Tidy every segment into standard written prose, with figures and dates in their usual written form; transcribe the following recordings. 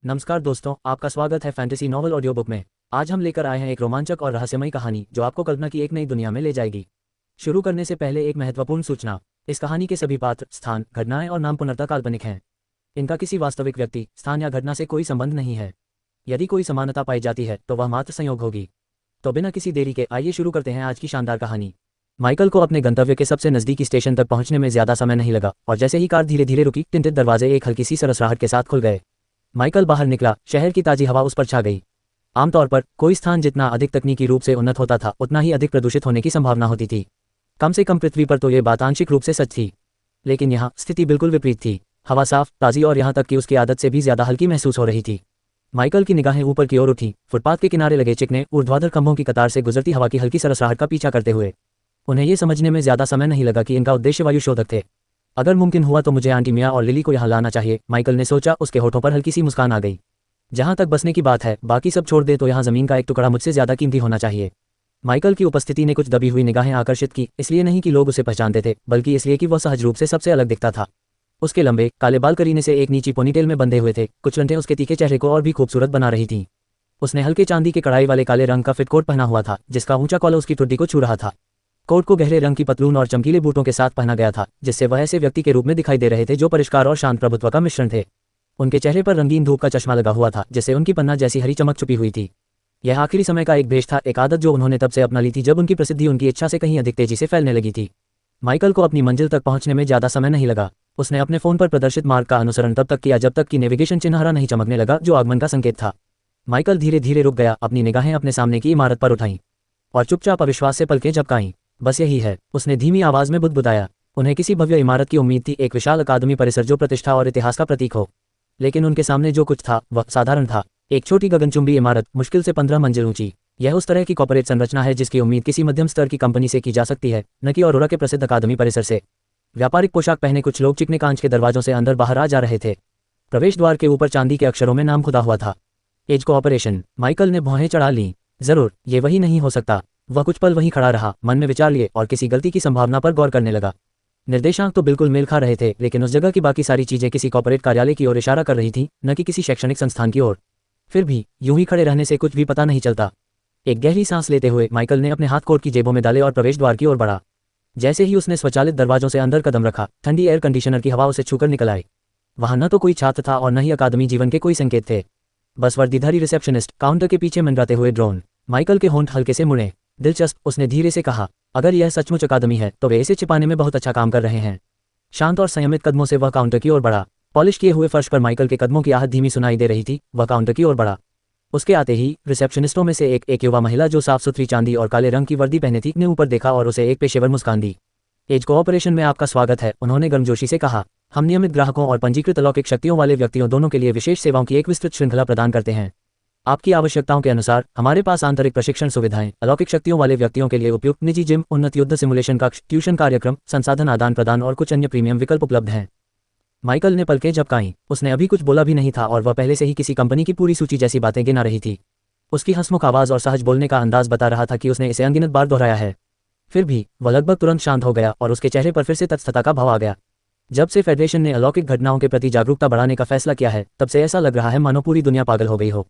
नमस्कार दोस्तों, आपका स्वागत है फैंटेसी नॉवल ऑडियो बुक में। आज हम लेकर आए हैं एक रोमांचक और रहस्यमयी कहानी जो आपको कल्पना की एक नई दुनिया में ले जाएगी। शुरू करने से पहले एक महत्वपूर्ण सूचना। इस कहानी के सभी पात्र, स्थान, घटनाएं और नाम पूर्णतः काल्पनिक हैं। इनका किसी वास्तविक व्यक्ति, स्थान या घटना से कोई संबंध नहीं है। यदि कोई समानता पाई जाती है तो वह मात्र संयोग होगी। तो बिना किसी देरी के आइए शुरू करते हैं आज की शानदार कहानी। माइकल को अपने गंतव्य के सबसे नजदीकी स्टेशन तक पहुंचने में ज्यादा समय नहीं लगा और जैसे ही कार धीरे धीरे रुकी, टिंटेड दरवाजे एक हल्की सी सरसराहट के साथ खुल गए। माइकल बाहर निकला, शहर की ताजी हवा उस पर छा गई। आमतौर पर कोई स्थान जितना अधिक तकनीकी रूप से उन्नत होता था, उतना ही अधिक प्रदूषित होने की संभावना होती थी। कम से कम पृथ्वी पर तो ये बात आंशिक रूप से सच थी। लेकिन यहाँ स्थिति बिल्कुल विपरीत थी। हवा साफ, ताजी और यहाँ तक कि उसकी आदत से भी ज्यादा हल्की महसूस हो रही थी। माइकल की निगाहें ऊपर की ओर उठी, फुटपाथ के किनारे लगे चिकने ऊर्ध्वाधर खंभों की कतार से गुजरती हवा की हल्की सरसराहट का पीछा करते हुए। उन्हें ये समझने में ज्यादा समय नहीं लगा कि इनका उद्देश्य वायु शोधक थे। अगर मुमकिन हुआ तो मुझे आंटी मिया और लिली को यहाँ लाना चाहिए, माइकल ने सोचा। उसके होठों पर हल्की सी मुस्कान आ गई। जहां तक बसने की बात है, बाकी सब छोड़ दे तो यहाँ जमीन का एक टुकड़ा मुझसे ज्यादा कीमती होना चाहिए। माइकल की उपस्थिति ने कुछ दबी हुई निगाहें आकर्षित की, इसलिए नहीं कि लोग उसे पहचानते थे, बल्कि इसलिए कि वह सहज रूप से सबसे अलग दिखता था। उसके लंबे काले बाल करीने से एक नीची पोनीटेल में बंधे हुए थे। कुछ लंटें उसके तीखे चेहरे को और भी खूबसूरत बना रही थीं। उसने हल्के चांदी के कढ़ाई वाले काले रंग का फिट कोट पहना हुआ था, जिसका ऊंचा कॉलर उसकी ठुड्डी को छू रहा था। कोट को गहरे रंग की पतलून और चमकीले बूटों के साथ पहना गया था, जिससे वह ऐसे व्यक्ति के रूप में दिखाई दे रहे थे जो परिष्कार और शांत प्रभुत्व का मिश्रण थे। उनके चेहरे पर रंगीन धूप का चश्मा लगा हुआ था, जिससे उनकी पन्ना जैसी हरी चमक छुपी हुई थी। यह आखिरी समय का एक भेष था, एक आदत जो उन्होंने तब से अपना ली थी जब उनकी प्रसिद्धि उनकी इच्छा से कहीं अधिक तेजी से फैलने लगी थी। माइकल को अपनी मंजिल तक पहुंचने में ज्यादा समय नहीं लगा। उसने अपने फोन पर प्रदर्शित मार्ग का अनुसरण तब तक किया जब तक कि नेविगेशन चिन्ह हरा नहीं चमकने लगा, जो आगमन का संकेत था। माइकल धीरे धीरे रुक गया, अपनी निगाहें अपने सामने की इमारत पर उठाईं और चुपचाप अविश्वास से पलकें झपकाईं। बस यही है, उसने धीमी आवाज में बुदबुदाया। उन्हें किसी भव्य इमारत की उम्मीद थी, एक विशाल अकादमी परिसर जो प्रतिष्ठा और इतिहास का प्रतीक हो। लेकिन उनके सामने जो कुछ था वह साधारण था। एक छोटी गगनचुंबी इमारत, मुश्किल से 15 मंजिल ऊंची। यह उस तरह की कॉर्पोरेट संरचना है जिसकी उम्मीद किसी मध्यम स्तर की कंपनी से की जा सकती है, न कि औरोरा के प्रसिद्ध अकादमी परिसर से। व्यापारिक पोशाक पहने कुछ लोग चिकने कांच के दरवाजों से अंदर बाहर आ जा रहे थे। प्रवेश द्वार के ऊपर चांदी के अक्षरों में नाम खुदा हुआ था, एज कोऑपरेशन। माइकल ने भौहें चढ़ा लीं। जरूर ये वही नहीं हो सकता। वह कुछ पल वहीं खड़ा रहा, मन में विचार लिए और किसी गलती की संभावना पर गौर करने लगा। निर्देशांक तो बिल्कुल मेल खा रहे थे, लेकिन उस जगह की बाकी सारी चीजें किसी कॉर्पोरेट कार्यालय की ओर इशारा कर रही थीं, न कि किसी शैक्षणिक संस्थान की ओर। फिर भी यूं ही खड़े रहने से कुछ भी पता नहीं चलता। एक गहरी सांस लेते हुए माइकल ने अपने हाथ कोट की जेबों में डाले और प्रवेश द्वार की ओर बढ़ा। जैसे ही उसने स्वचालित दरवाजों से अंदर कदम रखा, ठंडी एयर कंडीशनर की हवा उसे छूकर निकल आई। वहां न तो कोई छात्र था और न ही अकादमी जीवन के कोई संकेत थे। बस वर्दीधारी रिसेप्शनिस्ट, काउंटर के पीछे मंडराते हुए ड्रोन। माइकल के होंठ हल्के से मुड़े। दिलचस्प, उसने धीरे से कहा। अगर यह सचमुच अकादमी है तो वे इसे छिपाने में बहुत अच्छा काम कर रहे हैं। शांत और संयमित कदमों से वह काउंटर की ओर बढ़ा। पॉलिश किए हुए फर्श पर माइकल के कदमों की आहट धीमी सुनाई दे रही थी। वह काउंटर की ओर बढ़ा। उसके आते ही रिसेप्शनिस्टों में से एक युवा महिला जो साफ सुथरी चांदी और काले रंग की वर्दी पहने थी, ने ऊपर देखा और उसे एक पेशेवर मुस्कान दी। एज कोऑपरेशन में आपका स्वागत है, उन्होंने गर्मजोशी से कहा। हम नियमित ग्राहकों और पंजीकृत अलौकिक शक्तियों वाले व्यक्तियों दोनों के लिए विशेष सेवाओं की एक विस्तृत श्रृंखला प्रदान करते हैं। आपकी आवश्यकताओं के अनुसार हमारे पास आंतरिक प्रशिक्षण सुविधाएं, अलौकिक शक्तियों वाले व्यक्तियों के लिए उपयुक्त निजी जिम, उन्नत युद्ध सिमुलेशन कक्ष, ट्यूशन कार्यक्रम, संसाधन आदान प्रदान और कुछ अन्य प्रीमियम विकल्प उपलब्ध हैं। माइकल ने पलकें झपकाईं। उसने अभी कुछ बोला भी नहीं था और वह पहले से ही किसी कंपनी की पूरी सूची जैसी बातें गिना रही थी। उसकी हंसमुख आवाज और सहज बोलने का अंदाज बता रहा था कि उसने इसे अनगिनत बार दोहराया है। फिर भी वह लगभग तुरंत शांत हो गया और उसके चेहरे पर फिर से तटस्थता का भाव आ गया। जब से फेडरेशन ने अलौकिक घटनाओं के प्रति जागरूकता बढ़ाने का फैसला किया है, तब से ऐसा लग रहा है मानो पूरी दुनिया पागल हो गई हो।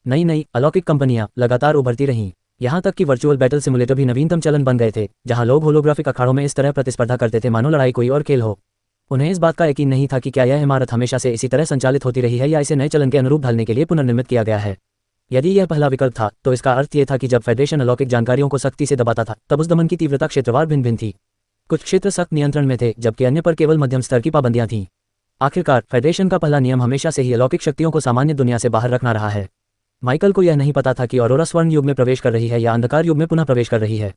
नई नई अलौकिक कंपनियां लगातार उभरती रहीं। यहाँ तक कि वर्चुअल बैटल सिमुलेटर भी नवीनतम चलन बन गए थे, जहां लोग होलोग्राफिक अखाड़ों में इस तरह प्रतिस्पर्धा करते थे मानो लड़ाई कोई और खेल हो। उन्हें इस बात का यकीन नहीं था कि क्या यह इमारत हमेशा से इसी तरह संचालित होती रही है या इसे नए चलन के अनुरूप ढालने के लिए पुनर्निर्मित किया गया है। यदि यह पहला विकल्प था तो इसका अर्थ यह था कि जब फेडरेशन अलौकिक जानकारियों को सख्ती से दबाता था, तब उस दमन की तीव्रता क्षेत्रवार भिन्न भिन्न थी। कुछ क्षेत्र सख्त नियंत्रण में थे, जबकि अन्य पर केवल मध्यम स्तर की पाबंदियां थीं। आखिरकार फेडरेशन का पहला नियम हमेशा से ही अलौकिक शक्तियों को सामान्य दुनिया से बाहर रखना रहा है। माइकल को यह नहीं पता था कि औरोरा स्वर्ण युग में प्रवेश कर रही है या अंधकार युग में पुनः प्रवेश कर रही है।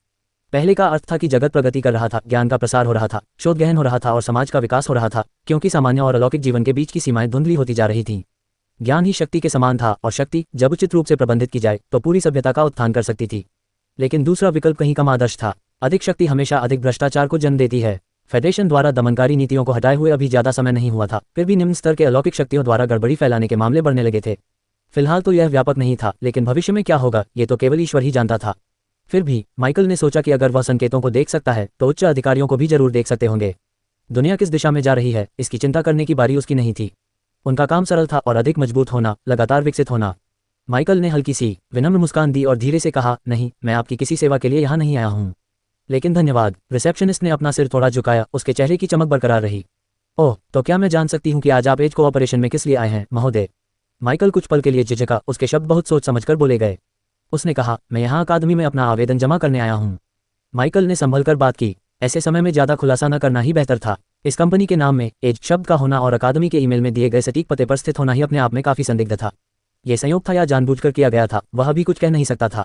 पहले का अर्थ था कि जगत प्रगति कर रहा था, ज्ञान का प्रसार हो रहा था, शोध गहन हो रहा था और समाज का विकास हो रहा था, क्योंकि सामान्य और अलौकिक जीवन के बीच की सीमाएं धुंधली होती जा रही थीं। ज्ञान ही शक्ति के समान था और शक्ति जब उचित रूप से प्रबंधित की जाए तो पूरी सभ्यता का उत्थान कर सकती थी। लेकिन दूसरा विकल्प कहीं कम आदर्श था। अधिक शक्ति हमेशा अधिक भ्रष्टाचार को जन्म देती है। फेडरेशन द्वारा दमनकारी नीतियों को हटाए हुए अभी ज्यादा समय नहीं हुआ था, फिर भी निम्न स्तर के अलौकिक शक्तियों द्वारा गड़बड़ी फैलाने के मामले बढ़ने लगे थे। फिलहाल तो यह व्यापक नहीं था, लेकिन भविष्य में क्या होगा ये तो केवल ईश्वर ही जानता था। फिर भी माइकल ने सोचा कि अगर वह संकेतों को देख सकता है तो उच्च अधिकारियों को भी जरूर देख सकते होंगे। दुनिया किस दिशा में जा रही है, इसकी चिंता करने की बारी उसकी नहीं थी। उनका काम सरल था और अधिक मजबूत होना, लगातार विकसित होना। माइकल ने हल्की सी विनम्र मुस्कान दी और धीरे से कहा, नहीं, मैं आपकी किसी सेवा के लिए यहाँ नहीं आया हूँ। लेकिन धन्यवाद। रिसेप्शनिस्ट ने अपना सिर थोड़ा झुकाया, उसके चेहरे की चमक बरकरार रही। ओह, तो क्या मैं जान सकती हूँ कि आज आप एज कोऑपरेशन में किस लिए आए हैं, महोदय? माइकल कुछ पल के लिए झिझका, उसके शब्द बहुत सोच समझकर बोले गए। उसने कहा, मैं यहाँ अकादमी में अपना आवेदन जमा करने आया हूँ। माइकल ने संभल कर बात की। ऐसे समय में ज्यादा खुलासा न करना ही बेहतर था। इस कंपनी के नाम में एज शब्द का होना और अकादमी के ईमेल में दिए गए सटीक पते पर स्थित होना ही अपने आप में काफी संदिग्ध था। यह संयोग था या जानबूझकर किया गया था, वह भी कुछ कह नहीं सकता था।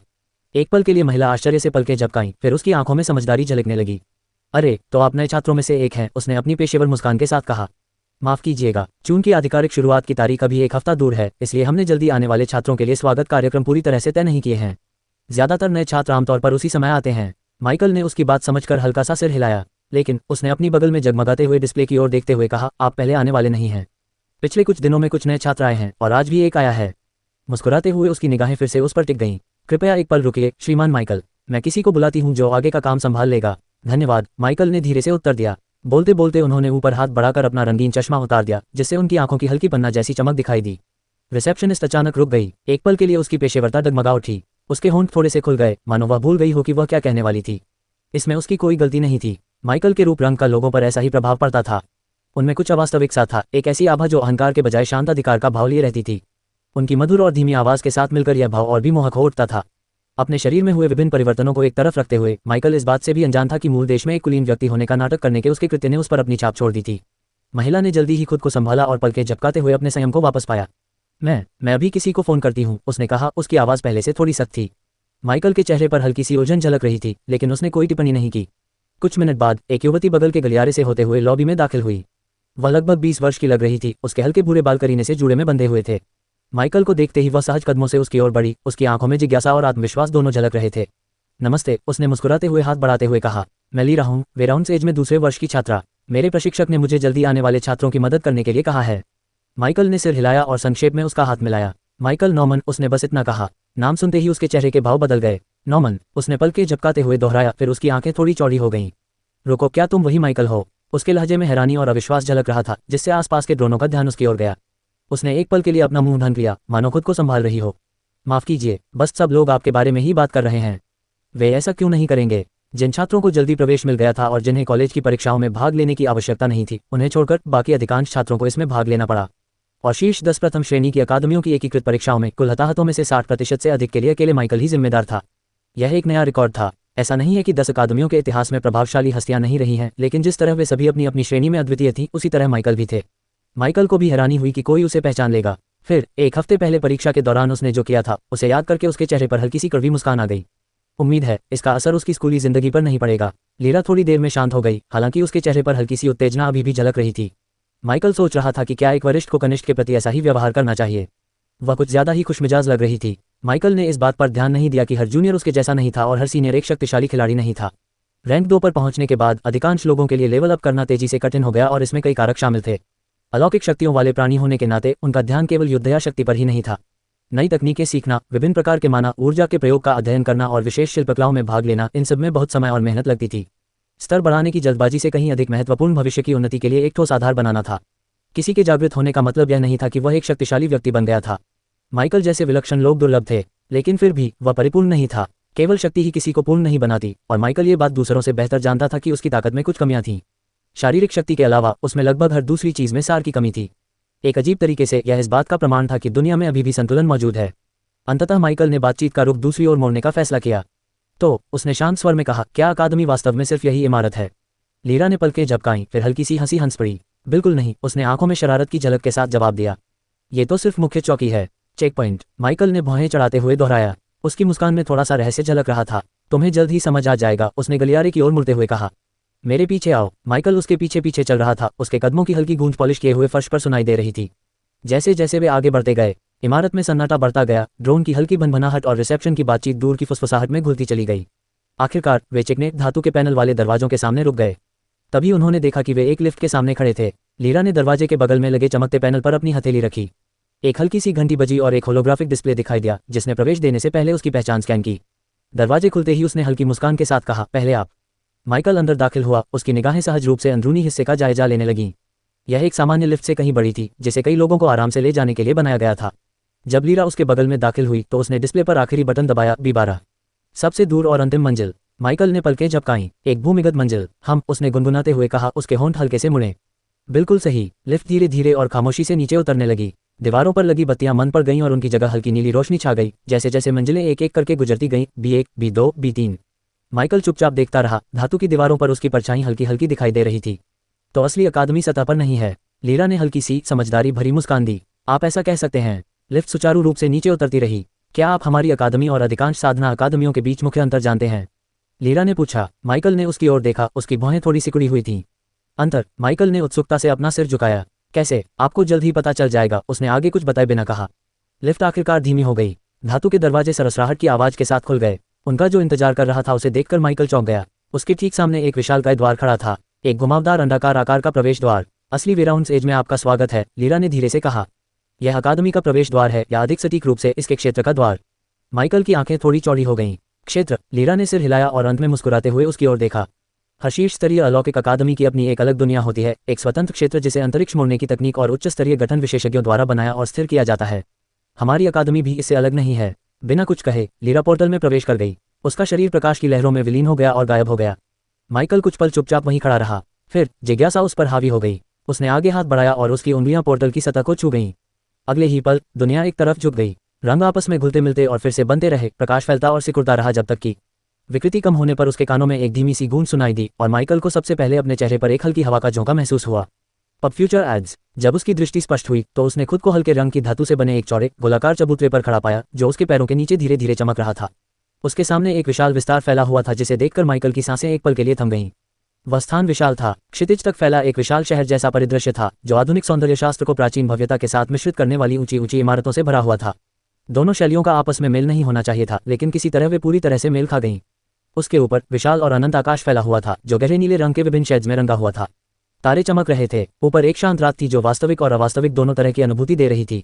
एक पल के लिए महिला आश्चर्य से पलकें झपकाईं, फिर उसकी आंखों में समझदारी झलकने लगी। अरे, तो आप नए छात्रों में से एक हैं, उसने अपनी पेशेवर मुस्कान के साथ कहा। माफ कीजिएगा, चूंकि आधिकारिक शुरुआत की तारीख अभी एक हफ्ता दूर है, इसलिए हमने जल्दी आने वाले छात्रों के लिए स्वागत कार्यक्रम पूरी तरह से तय नहीं किए हैं। ज्यादातर नए छात्र आमतौर पर उसी समय आते हैं। माइकल ने उसकी बात समझकर हल्का सा सिर हिलाया, लेकिन उसने अपनी बगल में जगमगाते हुए डिस्प्ले की ओर देखते हुए कहा, आप पहले आने वाले नहीं हैं। पिछले कुछ दिनों में कुछ नए छात्र आए हैं और आज भी एक आया है। मुस्कुराते हुए उसकी निगाहें फिर से उस पर टिक गईं। कृपया एक पल रुकिए, श्रीमान माइकल, मैं किसी को बुलाती हूँ जो आगे का काम संभाल लेगा। धन्यवाद, माइकल ने धीरे से उत्तर दिया। बोलते बोलते उन्होंने ऊपर हाथ बढ़ाकर अपना रंगीन चश्मा उतार दिया, जिससे उनकी आंखों की हल्की पन्ना जैसी चमक दिखाई दी। रिसेप्शनिस्ट अचानक रुक गई। एक पल के लिए उसकी पेशेवरता डगमगा उठी। उसके होंठ थोड़े से खुल गए, मानो वह भूल गई हो कि वह क्या कहने वाली थी। इसमें उसकी कोई गलती नहीं थी। माइकल के रूप रंग का लोगों पर ऐसा ही प्रभाव पड़ता था। उनमें कुछ अवास्तविक सा था, एक ऐसी आभा जो अहंकार के बजाय शांत अधिकार का भाव लिए रहती थी। उनकी मधुर और धीमी आवाज के साथ मिलकर यह भाव और भी मोहक हो उठता था। अपने शरीर में हुए विभिन्न परिवर्तनों को एक तरफ रखते हुए माइकल इस बात से भी अनजान था कि मूल देश में एक कुलीन व्यक्ति होने का नाटक करने के उसके कृत्य ने उस पर अपनी छाप छोड़ दी थी। महिला ने जल्दी ही खुद को संभाला और पलकें झपकाते हुए अपने संयम को वापस पाया। मैं अभी किसी को फोन करती हूँ, उसने कहा, उसकी आवाज़ पहले से थोड़ी सख्त थी। माइकल के चेहरे पर हल्की सी उलझन झलक रही थी, लेकिन उसने कोई टिप्पणी नहीं की। कुछ मिनट बाद एक युवती बगल के गलियारे से होते हुए लॉबी में दाखिल हुई। वह लगभग 20 वर्ष की लग रही थी, उसके हल्के भूरे बाल करीने से जुड़े में बंधे हुए थे। माइकल को देखते ही वह सहज कदमों से उसकी ओर बढ़ी, उसकी आंखों में जिज्ञासा और आत्मविश्वास दोनों झलक रहे थे। नमस्ते, उसने मुस्कुराते हुए हाथ बढ़ाते हुए कहा। मैं लीरा हूँ, वेराउंस एज में दूसरे वर्ष की छात्रा। मेरे प्रशिक्षक ने मुझे जल्दी आने वाले छात्रों की मदद करने के लिए कहा है। माइकल ने सिर हिलाया और संक्षेप में उसका हाथ मिलाया। माइकल नॉमन, उसने बस इतना कहा। नाम सुनते ही उसके चेहरे के भाव बदल गए। नॉमन, उसने पलकें झपकाते हुए दोहराया, फिर उसकी आंखें थोड़ी चौड़ी हो गईं। रुको, क्या तुम वही माइकल हो? उसके लहजे में हैरानी और अविश्वास झलक रहा था, जिससे आसपास के ड्रोनों का ध्यान उसकी ओर गया। उसने एक पल के लिए अपना मुंह ढक लिया, मानो खुद को संभाल रही हो। माफ कीजिए, बस सब लोग आपके बारे में ही बात कर रहे हैं। वे ऐसा क्यों नहीं करेंगे? जिन छात्रों को जल्दी प्रवेश मिल गया था और जिन्हें कॉलेज की परीक्षाओं में भाग लेने की आवश्यकता नहीं थी, उन्हें छोड़कर बाकी अधिकांश छात्रों को इसमें भाग लेना पड़ा। और शीर्ष 10 प्रथम श्रेणी की अकादमियों की एकीकृत परीक्षाओं में कुल हताहतों में से 60% से अधिक के लिए अकेले माइकल ही जिम्मेदार था। यह एक नया रिकॉर्ड था। ऐसा नहीं है कि 10 अकादमियों के इतिहास में प्रभावशाली हस्तियां नहीं रही हैं, लेकिन जिस तरह वे सभी अपनी अपनी श्रेणी में अद्वितीय थीं, उसी तरह माइकल भी थे। माइकल को भी हैरानी हुई कि कोई उसे पहचान लेगा। फिर एक हफ्ते पहले परीक्षा के दौरान उसने जो किया था, उसे याद करके उसके चेहरे पर हल्की सी कड़वी मुस्कान आ गई। उम्मीद है इसका असर उसकी स्कूली जिंदगी पर नहीं पड़ेगा। लीरा थोड़ी देर में शांत हो गई, हालांकि उसके चेहरे पर हल्की सी उत्तेजना अभी भी झलक रही थी। माइकल सोच रहा था कि क्या एक वरिष्ठ को कनिष्ठ के प्रति ऐसा ही व्यवहार करना चाहिए। वह कुछ ज्यादा ही खुशमिजाज लग रही थी। माइकल ने इस बात पर ध्यान नहीं दिया कि हर जूनियर उसके जैसा नहीं था और हर सीनियर एक शक्तिशाली खिलाड़ी नहीं था। रैंक 2 पर पहुंचने के बाद अधिकांश लोगों के लिए लेवल अप करना तेजी से कठिन हो गया और इसमें कई कारक शामिल थे। अलौकिक शक्तियों वाले प्राणी होने के नाते उनका ध्यान केवल युद्ध या शक्ति पर ही नहीं था। नई तकनीकें सीखना, विभिन्न प्रकार के माना ऊर्जा के प्रयोग का अध्ययन करना और विशेष शिल्पकलाओं में भाग लेना, इन सब में बहुत समय और मेहनत लगती थी। स्तर बढ़ाने की जल्दबाजी से कहीं अधिक महत्वपूर्ण भविष्य की उन्नति के लिए एक ठोस आधार बनाना था। किसी के जागृत होने का मतलब यह नहीं था कि वह एक शक्तिशाली व्यक्ति बन गया था। माइकल जैसे विलक्षण लोग दुर्लभ थे, लेकिन फिर भी वह परिपूर्ण नहीं था। केवल शक्ति ही किसी को पूर्ण नहीं बनाती, और माइकल ये बात दूसरों से बेहतर जानता था कि उसकी ताकत में कुछ कमियां थीं। शारीरिक शक्ति के अलावा उसमें लगभग हर दूसरी चीज में सार की कमी थी। एक अजीब तरीके से यह इस बात का प्रमाण था कि दुनिया में अभी भी संतुलन मौजूद है। अंततः माइकल ने बातचीत का रुख दूसरी ओर मोड़ने का फैसला किया। तो उसने शांत स्वर में कहा, क्या अकादमी वास्तव में सिर्फ यही इमारत है? लीरा ने पलकें झपकाईं, फिर हल्की सी हंसी हंस पड़ी। बिल्कुल नहीं, उसने आंखों में शरारत की झलक के साथ जवाब दिया। ये तो सिर्फ मुख्य चौकी है, चेक पॉइंट, माइकल ने भौहें चढ़ाते हुए दोहराया। उसकी मुस्कान में थोड़ा सा रहस्य झलक रहा था। तुम्हें जल्द ही समझ आ जाएगा, उसने गलियारे की ओर मुड़ते हुए कहा। मेरे पीछे आओ। माइकल उसके पीछे पीछे चल रहा था, उसके कदमों की हल्की गूंज पॉलिश किए हुए फर्श पर सुनाई दे रही थी। जैसे जैसे वे आगे बढ़ते गए, इमारत में सन्नाटा बढ़ता गया। ड्रोन की हल्की भनभनाहट और रिसेप्शन की बातचीत दूर की फुसफुसाहट में घुलती चली गई। आखिरकार वे चिकने धातु के पैनल वाले दरवाजों के सामने रुक गए। तभी उन्होंने देखा कि वे एक लिफ्ट के सामने खड़े थे। लीरा ने दरवाजे के बगल में लगे चमकते पैनल पर अपनी हथेली रखी। एक हल्की सी घंटी बजी और एक होलोग्राफिक डिस्प्ले दिखाई दिया, जिसने प्रवेश देने से पहले उसकी पहचान स्कैन की। दरवाजे खुलते ही उसने हल्की मुस्कान के साथ कहा, पहले आप। माइकल अंदर दाखिल हुआ, उसकी निगाहें सहज रूप से अंदरूनी हिस्से का जायजा लेने लगीं। यह एक सामान्य लिफ्ट से कहीं बड़ी थी, जिसे कई लोगों को आराम से ले जाने के लिए बनाया गया था। जब लीरा उसके बगल में दाखिल हुई तो उसने डिस्प्ले पर आखिरी बटन दबाया, B12। सबसे दूर और अंतिम मंजिल। माइकल ने पलकें झपकाईं। एक भूमिगत मंजिल। उसने गुनगुनाते हुए कहा, उसके होंठ हल्के से मुड़े। बिल्कुल सही। लिफ्ट धीरे धीरे और खामोशी से नीचे उतरने लगी। दीवारों पर लगी बत्तियां मंद पड़ गईं और उनकी जगह हल्की नीली रोशनी छा गई। जैसे जैसे मंजिलें एक एक करके गुजरती गईं, B1, B2, B3। माइकल चुपचाप देखता रहा। धातु की दीवारों पर उसकी परछाई हल्की हल्की दिखाई दे रही थी। तो असली अकादमी सतह पर नहीं है। लीरा ने हल्की सी समझदारी भरी मुस्कान दी। आप ऐसा कह सकते हैं। लिफ्ट सुचारू रूप से नीचे उतरती रही। क्या आप हमारी अकादमी और अधिकांश साधना अकादमियों के बीच मुख्य अंतर जानते हैं? लीरा ने पूछा। माइकल ने उसकी ओर देखा। उसकी भौहें थोड़ी सिकुड़ी हुई थीं। अंतर? माइकल ने उत्सुकता से अपना सिर झुकाया। कैसे? आपको जल्द ही पता चल जाएगा, उसने आगे कुछ बताए बिना कहा। लिफ्ट आखिरकार धीमी हो गई। धातु के दरवाजे सरसराहट की आवाज के साथ खुल गए। उनका जो इंतजार कर रहा था उसे देखकर माइकल चौंक गया। उसके ठीक सामने एक विशालकाय द्वार खड़ा था। एक घुमावदार अंडाकार आकार का प्रवेश द्वार। असली वेराउंस एज में आपका स्वागत है, लीरा ने धीरे से कहा। यह अकादमी का प्रवेश द्वार है, या अधिक सटीक रूप से इसके क्षेत्र का द्वार। माइकल की आंखें थोड़ी चौड़ी हो गईं। क्षेत्र? लीरा ने सिर हिलाया और अंत में मुस्कुराते हुए उसकी ओर देखा। हर शीर्ष स्तरीय अलौकिक अकादमी की अपनी एक अलग दुनिया होती है, एक स्वतंत्र क्षेत्र जिसे अंतरिक्ष मोड़ने की तकनीक और उच्च स्तरीय गठन विशेषज्ञों द्वारा बनाया और स्थिर किया जाता है। हमारी अकादमी भी इससे अलग नहीं है। बिना कुछ कहे लीरा पोर्टल में प्रवेश कर गई। उसका शरीर प्रकाश की लहरों में विलीन हो गया और गायब हो गया। माइकल कुछ पल चुपचाप वहीं खड़ा रहा। फिर जिज्ञासा उस पर हावी हो गई। उसने आगे हाथ बढ़ाया और उसकी उंगलियां पोर्टल की सतह को छू गईं। अगले ही पल दुनिया एक तरफ झुक गई। रंग आपस में घुलते मिलते और फिर से बनते रहे। प्रकाश फैलता और सिकुड़ता रहा जब तक कि विकृति कम होने पर उसके कानों में एक धीमी सी गूंज सुनाई दी और माइकल को सबसे पहले अपने चेहरे पर एक हल्की हवा का झोंका महसूस हुआ। पब फ्यूचर एड्स। जब उसकी दृष्टि स्पष्ट हुई तो उसने खुद को हल्के रंग की धातु से बने एक चौड़े गोलाकार चबूतरे पर खड़ा पाया, जो उसके पैरों के नीचे धीरे धीरे चमक रहा था। उसके सामने एक विशाल विस्तार फैला हुआ था, जिसे देखकर माइकल की सांसें एक पल के लिए थम गईं। वह स्थान विशाल था। क्षितिज तक फैला एक विशाल शहर जैसा परिदृश्य था, जो आधुनिक सौंदर्य शास्त्र को प्राचीन भव्यता के साथ मिश्रित करने वाली ऊंची ऊंची इमारतों से भरा हुआ था। दोनों शैलियों का आपस में मेल नहीं होना चाहिए था, लेकिन किसी तरह वे पूरी तरह से मेल खा गईं। उसके ऊपर विशाल और अनंत आकाश फैला हुआ था, जो गहरे नीले रंग के विभिन्न शेड्स में रंगा हुआ था। तारे चमक रहे थे। ऊपर एक शांत रात थी, जो वास्तविक और अवास्तविक दोनों तरह की अनुभूति दे रही थी।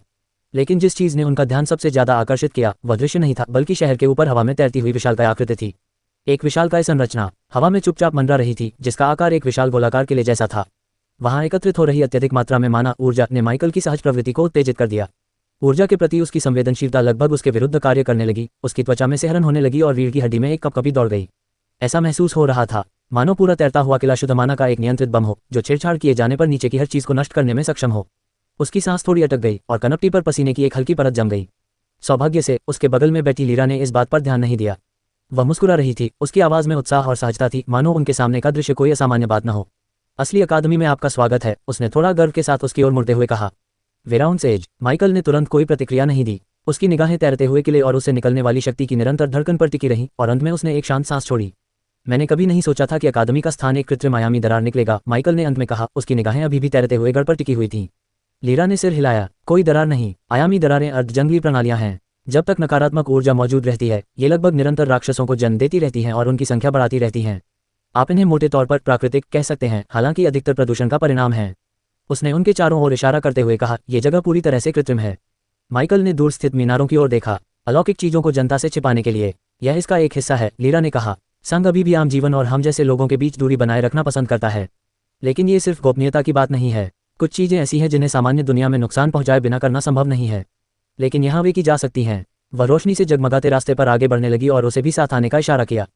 लेकिन जिस चीज ने उनका ध्यान सबसे ज्यादा आकर्षित किया वह दृश्य नहीं था, बल्कि शहर के ऊपर हवा में तैरती हुई विशालकाय आकृति थी। एक विशालकाय संरचना हवा में चुपचाप मंडरा रही थी, जिसका आकार एक विशाल गोलाकार किले जैसा था। वहां एकत्रित हो रही अत्यधिक मात्रा में माना ऊर्जा ने माइकल की सहज प्रवृत्ति को उत्तेजित कर दिया। ऊर्जा के प्रति उसकी संवेदनशीलता लगभग उसके विरुद्ध कार्य करने लगी। उसकी त्वचा में सिहरन होने लगी और रीढ़ की हड्डी में एक कपकपी दौड़ गई। ऐसा महसूस हो रहा था मानो पूरा तैरता हुआ किला शुद्ध माना का एक नियंत्रित बम हो, जो छेड़छाड़ किए जाने पर नीचे की हर चीज को नष्ट करने में सक्षम हो। उसकी सांस थोड़ी अटक गई और कनपटी पर पसीने की एक हल्की परत जम गई। सौभाग्य से उसके बगल में बैठी लीरा ने इस बात पर ध्यान नहीं दिया। वह मुस्कुरा रही थी। उसकी आवाज में उत्साह और सहजता थी, मानो उनके सामने का दृश्य कोई असामान्य बात न हो। असली अकादमी में आपका स्वागत है, उसने थोड़ा गर्व के साथ उसकी ओर मुड़ते हुए कहा। वेराउंस एज। माइकल ने तुरंत कोई प्रतिक्रिया नहीं दी। उसकी निगाहें तैरते हुए किले और उससे निकलने वाली शक्ति की निरंतर धड़कन पर टिकी रहीं, और अंत में उसने एक शांत सांस छोड़ी। मैंने कभी नहीं सोचा था कि अकादमी का स्थान एक कृत्रिम आयामी दरार निकलेगा, माइकल ने अंत में कहा। उसकी निगाहें अभी भी तैरते हुए गढ़ पर टिकी हुई थीं। लीरा ने सिर हिलाया। कोई दरार नहीं। आयामी दरारें अर्धजंगली प्रणालियां हैं। जब तक नकारात्मक ऊर्जा मौजूद रहती है, ये लगभग निरंतर राक्षसों को जन्म देती रहती हैं और उनकी संख्या बढ़ाती रहती हैं। आप इन्हें मोटे तौर पर प्राकृतिक कह सकते हैं, हालांकि अधिकतर प्रदूषण का परिणाम है। उसने उनके चारों ओर इशारा करते हुए कहा, यह जगह पूरी तरह से कृत्रिम है। माइकल ने दूर स्थित मीनारों की ओर देखा। अलौकिक चीजों को जनता से छिपाने के लिए यह इसका एक हिस्सा है, लीरा ने कहा। संघ अभी भी आम जीवन और हम जैसे लोगों के बीच दूरी बनाए रखना पसंद करता है। लेकिन ये सिर्फ गोपनीयता की बात नहीं है। कुछ चीजें ऐसी हैं जिन्हें सामान्य दुनिया में नुकसान पहुंचाए बिना करना संभव नहीं है, लेकिन यहाँ वे की जा सकती हैं। वह रोशनी से जगमगाते रास्ते पर आगे बढ़ने लगी और उसे भी साथ आने का इशारा किया।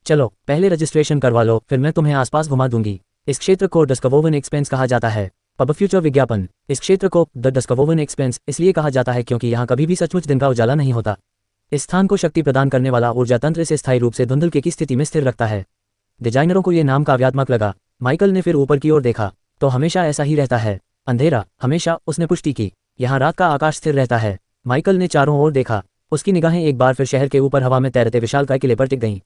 चलो पहले रजिस्ट्रेशन करवा लो, फिर मैं तुम्हें आसपास घुमा दूंगी। इस क्षेत्र को डस्कवोवन एक्सपेंस कहा जाता है। पब फ्यूचर विज्ञापन। इस क्षेत्र को द डस्कवोवन एक्सपेंस इसलिए कहा जाता है क्योंकि यहाँ कभी भी सचमुच दिन का उजाला नहीं होता। इस स्थान को शक्ति प्रदान करने वाला ऊर्जा तंत्र इसे स्थायी रूप से धुंधलके की स्थिति में स्थिर रखता है। डिजाइनरों को ये नाम काव्यात्मक लगा। माइकल ने फिर ऊपर की ओर देखा। तो हमेशा ऐसा ही रहता है? अंधेरा हमेशा, उसने पुष्टि की। यहाँ रात का आकाश स्थिर रहता है। माइकल ने चारों ओर देखा। उसकी निगाहें एक बार फिर शहर के ऊपर हवा में तैरते विशालकाय किले पर टिक गईं।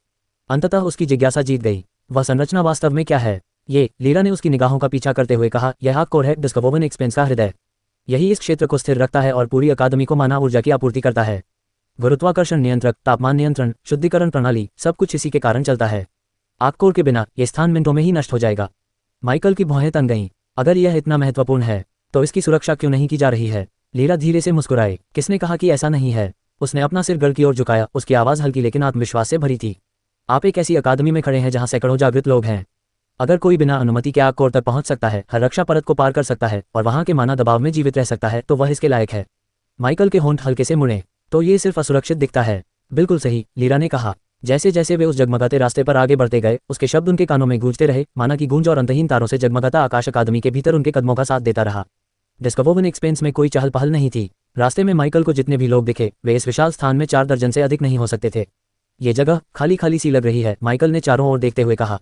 अंततः उसकी जिज्ञासा जीत गई। वह संरचना वास्तव में क्या है? ये, लीरा ने उसकी निगाहों का पीछा करते हुए कहा, यह कोर है डस्कवोवन एक्सपेंस का हृदय। यही इस क्षेत्र को स्थिर रखता है और पूरी अकादमी को माना ऊर्जा की आपूर्ति करता है। गुरुत्वाकर्षण नियंत्रक, तापमान नियंत्रण, शुद्धिकरण प्रणाली, सब कुछ इसी के कारण चलता है। आगकोर के बिना यह स्थान मिनटों में ही नष्ट हो जाएगा। माइकल की भौहें तन गईं। अगर यह इतना महत्वपूर्ण है तो इसकी सुरक्षा क्यों नहीं की जा रही है? लीरा धीरे से मुस्कुराई। किसने कहा कि ऐसा नहीं है? उसने अपना सिर गढ़ की ओर झुकाया। उसकी आवाज हल्की लेकिन आत्मविश्वास से भरी थी। आप एक ऐसी अकादमी में खड़े हैं जहां सैकड़ों जागृत लोग हैं। अगर कोई बिना अनुमति के आग कोर तक पहुंच सकता है, हर रक्षा परत को पार कर सकता है और वहां के माना दबाव में जीवित रह सकता है, तो वह इसके लायक है। माइकल के होंठ हल्के से मुड़े। तो ये सिर्फ असुरक्षित दिखता है। बिल्कुल सही, लीरा ने कहा। जैसे जैसे वे उस जगमगाते रास्ते पर आगे बढ़ते गए, उसके शब्द उनके कानों में गूंजते रहे, माना की गूंज और अंतहीन तारों से जगमगाता आकाश अकादमी के भीतर उनके कदमों का साथ देता रहा। डिस्कवरवन एक्सपेंस में कोई चहल पहल नहीं थी। रास्ते में माइकल को जितने भी लोग दिखे, वे इस विशाल स्थान में 4 दर्जन से अधिक नहीं हो सकते थे। ये जगह खाली खाली सी लग रही है, माइकल ने चारों ओर देखते हुए कहा।